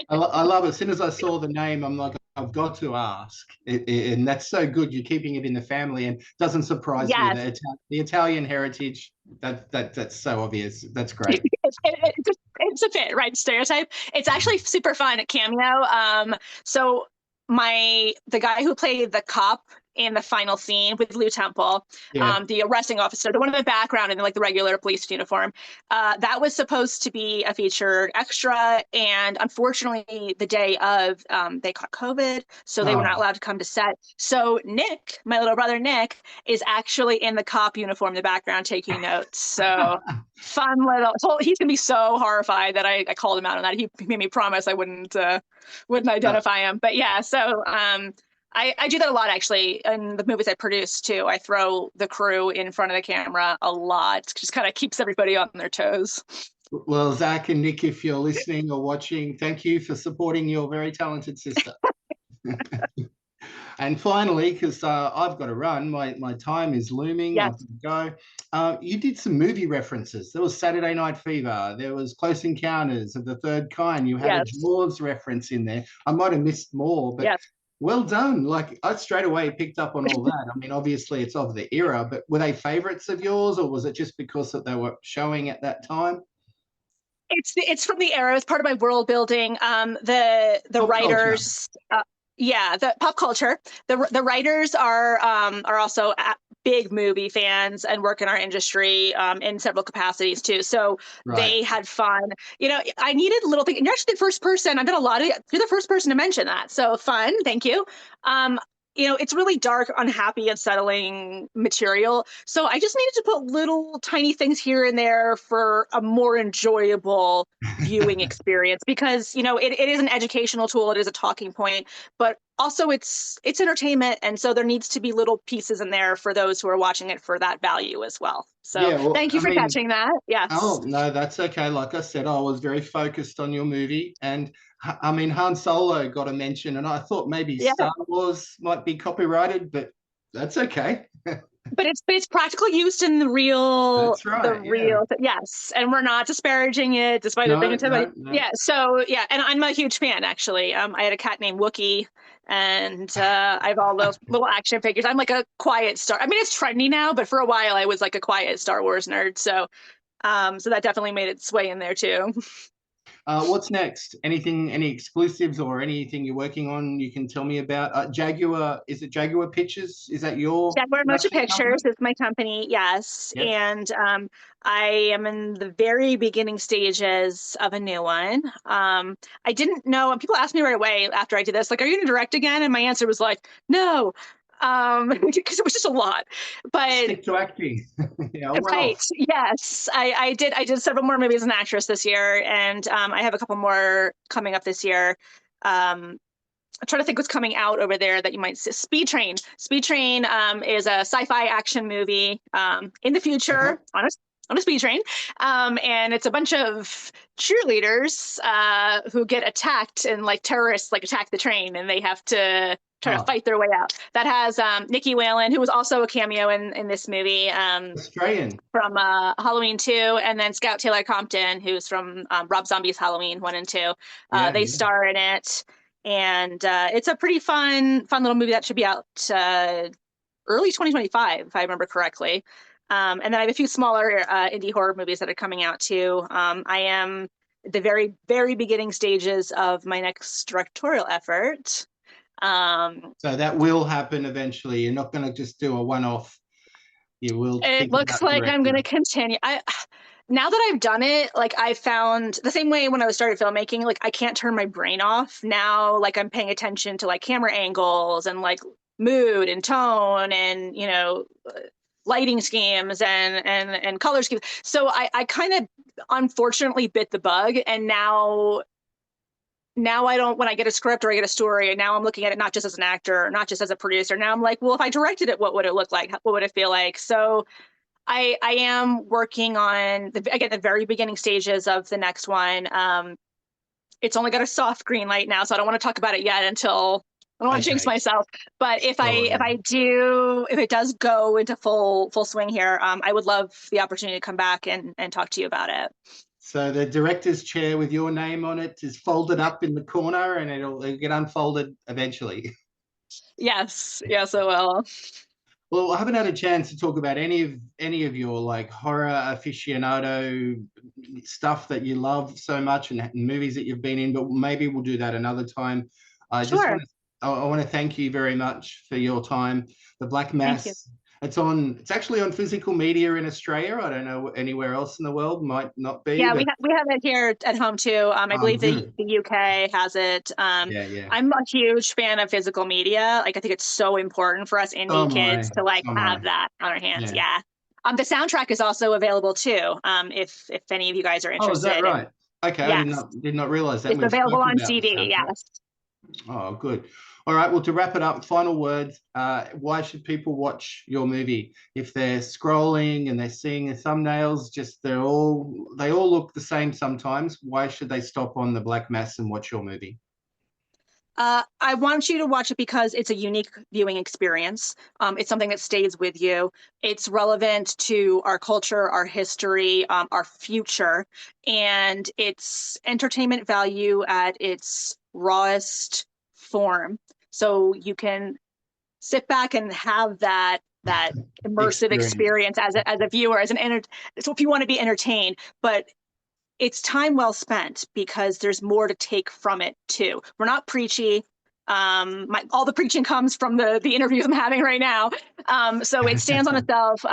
S1: I love it. As soon as I saw the name, I'm like, I've got to ask. And that's so good. You're keeping it in the family, and doesn't surprise me. The Italian heritage, that's so obvious. That's great.
S2: It's a fit, right? Stereotype. It's actually super fun at Cameo. So the guy who played the cop in the final scene with Lew Temple, the arresting officer, the one in the background in like the regular police uniform, that was supposed to be a featured extra. And unfortunately, the day of, they caught COVID, so they were not allowed to come to set. So Nick, my little brother Nick, is actually in the cop uniform in the background taking notes. So fun little. He's gonna be so horrified that I called him out on that. He made me promise I wouldn't identify him. But yeah, so I do that a lot, actually, in the movies I produce too. I throw the crew in front of the camera a lot. It just kind of keeps everybody on their toes.
S1: Well, Zach and Nick, if you're listening or watching, thank you for supporting your very talented sister. And finally, because I've got to run, my time is looming. I've
S2: Yes,
S1: got to go. You did some movie references. There was Saturday Night Fever. There was Close Encounters of the Third Kind. You had a
S2: yes,
S1: Jaws reference in there. I might have missed more, but
S2: yes.
S1: well done. Like I straight away picked up on all that. I mean, obviously it's of the era, but were they favorites of yours, or was it just because that they were showing at that time?
S2: It's from the era. It's part of my world building. The
S1: Pop culture.
S2: writers, yeah, the pop culture. The writers are also big movie fans and work in our industry in several capacities too. So
S1: Right.
S2: they had fun. You know, I needed a little thing. And you're actually the first person. I've done a lot of. You're the first person to mention that. So fun. Thank you. Um, you know, it's really dark, unhappy, unsettling material. So I just needed to put little tiny things here and there for a more enjoyable viewing experience because, you know, it is an educational tool, it is a talking point, but also it's entertainment. And so there needs to be little pieces in there for those who are watching it for that value as well. So
S1: Yeah, well,
S2: thank you
S1: I
S2: for
S1: mean,
S2: catching that. Yes.
S1: oh, no, that's okay. Like I said, I was very focused on your movie. And I mean, Han Solo got a mention, and I thought maybe
S2: Yeah.
S1: Star Wars might be copyrighted, but that's okay.
S2: But it's practically used in
S1: That's right. Yeah.
S2: yes, and we're not disparaging it despite it being
S1: No,
S2: intimidating.
S1: no, no.
S2: Yeah, so yeah, and I'm a huge fan actually. I had a cat named Wookie, and I have all those little action figures. I'm like a quiet Star. I mean, it's trendy now, but for a while I was like a quiet Star Wars nerd. So so that definitely made its way in there too.
S1: What's next? Anything, any exclusives or anything you're working on you can tell me about? Jaguar, is it Jaguar Pictures? Is that your
S2: Jaguar Motion
S1: production company?
S2: Pictures is my company, yes.
S1: Yep.
S2: And I am in the very beginning stages of a new one. I didn't know, and people asked me right away after I did this, like, are you going to direct again? And my answer was like, no, because it was just a lot. But
S1: Stick to acting. Yeah, one
S2: right,
S1: off.
S2: yes, I did several more movies as an actress this year, and I have a couple more coming up this year. I'm trying to think what's coming out over there that you might see. Speed Train. Speed Train is a sci-fi action movie in the
S1: Okay.
S2: future on a speed train, and it's a bunch of cheerleaders who get attacked and like terrorists like attack the train, and they have to try to
S1: Oh,
S2: fight their way out. That has Nikki Whalen, who was also a cameo in this movie
S1: Australian.
S2: from Halloween 2, and then Scout Taylor Compton, who's from Rob Zombie's Halloween 1 and 2.
S1: Yeah,
S2: They
S1: yeah.
S2: star in it, and it's a pretty fun little movie that should be out early 2025, if I remember correctly. And then I have a few smaller indie horror movies that are coming out too. I am at the very, very beginning stages of my next directorial effort.
S1: So that will happen eventually. You're not going to just do a one-off. You will
S2: It
S1: think
S2: looks
S1: about
S2: like I'm going to
S1: directing.
S2: continue. I Now that I've done it, like I found the same way when I was started filmmaking, like I can't turn my brain off. Now, like I'm paying attention to like camera angles and like mood and tone and lighting schemes and color schemes. So I kind of unfortunately bit the bug, and now I don't, when I get a script or I get a story, and now I'm looking at it not just as an actor, not just as a producer. Now I'm like, well, if I directed it, what would it look like? What would it feel like? So I am working on the very beginning stages of the next one. It's only got a soft green light now, so I don't want to talk about it yet until I don't want to jinx
S1: Okay.
S2: myself. But
S1: Sure, yeah.
S2: if it does go into full swing here, I would love the opportunity to come back and talk to you about it.
S1: So the director's chair with your name on it is folded up in the corner, and it'll get unfolded eventually.
S2: Yes, I will.
S1: Well, I haven't had a chance to talk about any of your like horror aficionado stuff that you love so much and movies that you've been in, but maybe we'll do that another time. I just
S2: Sure.
S1: want to I want to thank you very much for your time. The Black
S2: Thank you.
S1: Mass, it's actually on physical media in Australia. I don't know anywhere else in the world, might not be,
S2: Yeah,
S1: but
S2: we have it here at home too. I
S1: oh
S2: believe
S1: good.
S2: the UK has it.
S1: Yeah, yeah.
S2: I'm a huge fan of physical media. Like I think it's so important for us
S1: Oh
S2: indie kids
S1: my,
S2: to like
S1: oh
S2: have
S1: my.
S2: that on our hands.
S1: Yeah.
S2: Yeah. The soundtrack is also available too. If any of you guys are
S1: Oh, is that
S2: interested. And
S1: right? Okay, I did
S2: yes,
S1: not realize that.
S2: it's
S1: We've
S2: available
S1: spoken
S2: on
S1: about the
S2: CD.
S1: soundtrack.
S2: Yes.
S1: Oh, good. All right. Well, to wrap it up, final words. Why should people watch your movie? If they're scrolling and they're seeing the thumbnails, just they all look the same sometimes. Why should they stop on the Black Mass and watch your movie?
S2: I want you to watch it because it's a unique viewing experience. It's something that stays with you. It's relevant to our culture, our history, our future, and it's entertainment value at its rawest form. So you can sit back and have that immersive
S1: Experience.
S2: experience as a viewer, so if you want to be entertained, but it's time well spent because there's more to take from it too. We're not preachy. All the preaching comes from the interviews I'm having right now. So it stands on itself.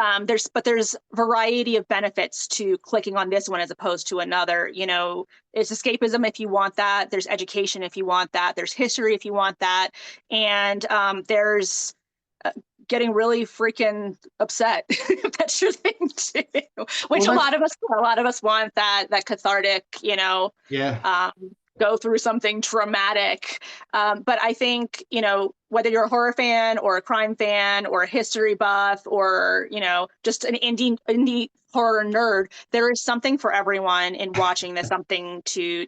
S2: There's variety of benefits to clicking on this one as opposed to another. You know, it's escapism if you want that. There's education if you want that. There's history if you want that, and there's getting really freaking upset if that's your thing too, which
S1: Well,
S2: a lot of us want that cathartic,
S1: yeah,
S2: go through something traumatic. But I think, whether you're a horror fan or a crime fan or a history buff or, just an indie horror nerd, there is something for everyone in watching this, something to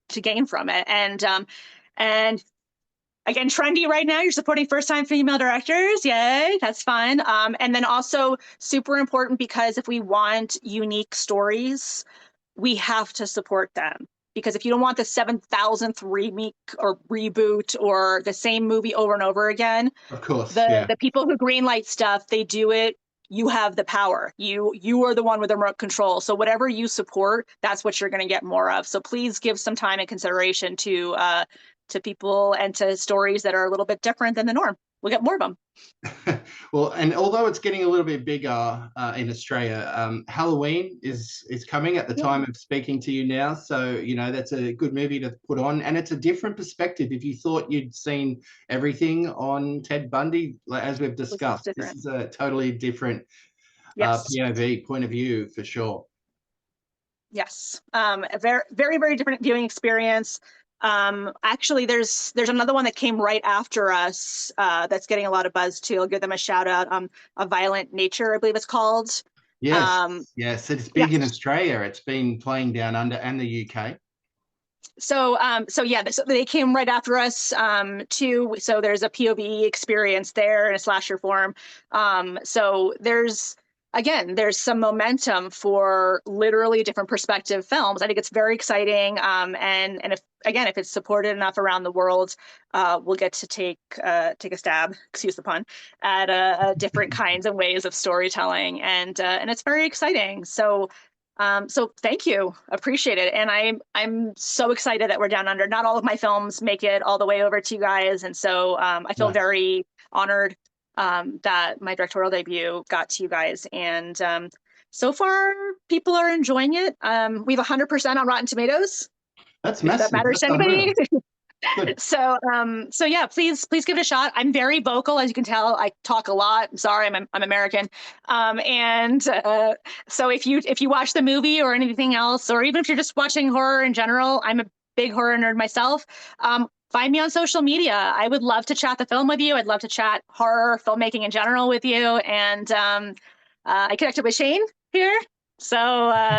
S2: gain from it. And again, trendy right now. You're supporting first-time female directors. Yay, that's fun. And then also super important because if we want unique stories, we have to support them. Because if you don't want the 7,000th remake or reboot or the same movie over and over again,
S1: of course.
S2: the
S1: Yeah.
S2: the people who greenlight stuff, they do it. You have the power. You are the one with the remote control. So whatever you support, that's what you're going to get more of. So please give some time and consideration to people and to stories that are a little bit different than the norm. We'll get more of them.
S1: Well, and although it's getting a little bit bigger in Australia, Halloween is coming at the time of speaking to you now. So, that's a good movie to put on. And it's a different perspective. If you thought you'd seen everything on Ted Bundy, as we've discussed, this is a totally different
S2: Yes.
S1: POV, point of view, for sure.
S2: Yes. A very, very, very different viewing experience. Actually, there's another one that came right after us that's getting a lot of buzz too. I'll give them a shout out. A Violent Nature, I believe it's called.
S1: Yes, yes, it's
S2: Yeah.
S1: big in Australia. It's been playing down under and the UK.
S2: So yeah, so they came right after us too. So there's a POV experience there in a slasher form. So there's some momentum for literally different perspective films. I think it's very exciting. And if it's supported enough around the world, we'll get to take a stab, excuse the pun, at different kinds and ways of storytelling, and it's very exciting. So thank you, appreciate it, and I'm so excited that we're down under. Not all of my films make it all the way over to you guys, and so I feel very honored that my directorial debut got to you guys, and so far people are enjoying it. We have 100% on Rotten Tomatoes.
S1: That's
S2: If
S1: massive.
S2: that matters
S1: That's
S2: to anybody.
S1: Good.
S2: So yeah, please give it a shot. I'm very vocal, as you can tell. I talk a lot. I'm sorry, I'm American. And so if you watch the movie or anything else, or even if you're just watching horror in general, I'm a big horror nerd myself. Find me on social media. I would love to chat the film with you. I'd love to chat horror filmmaking in general with you. And I connected with Shane here. So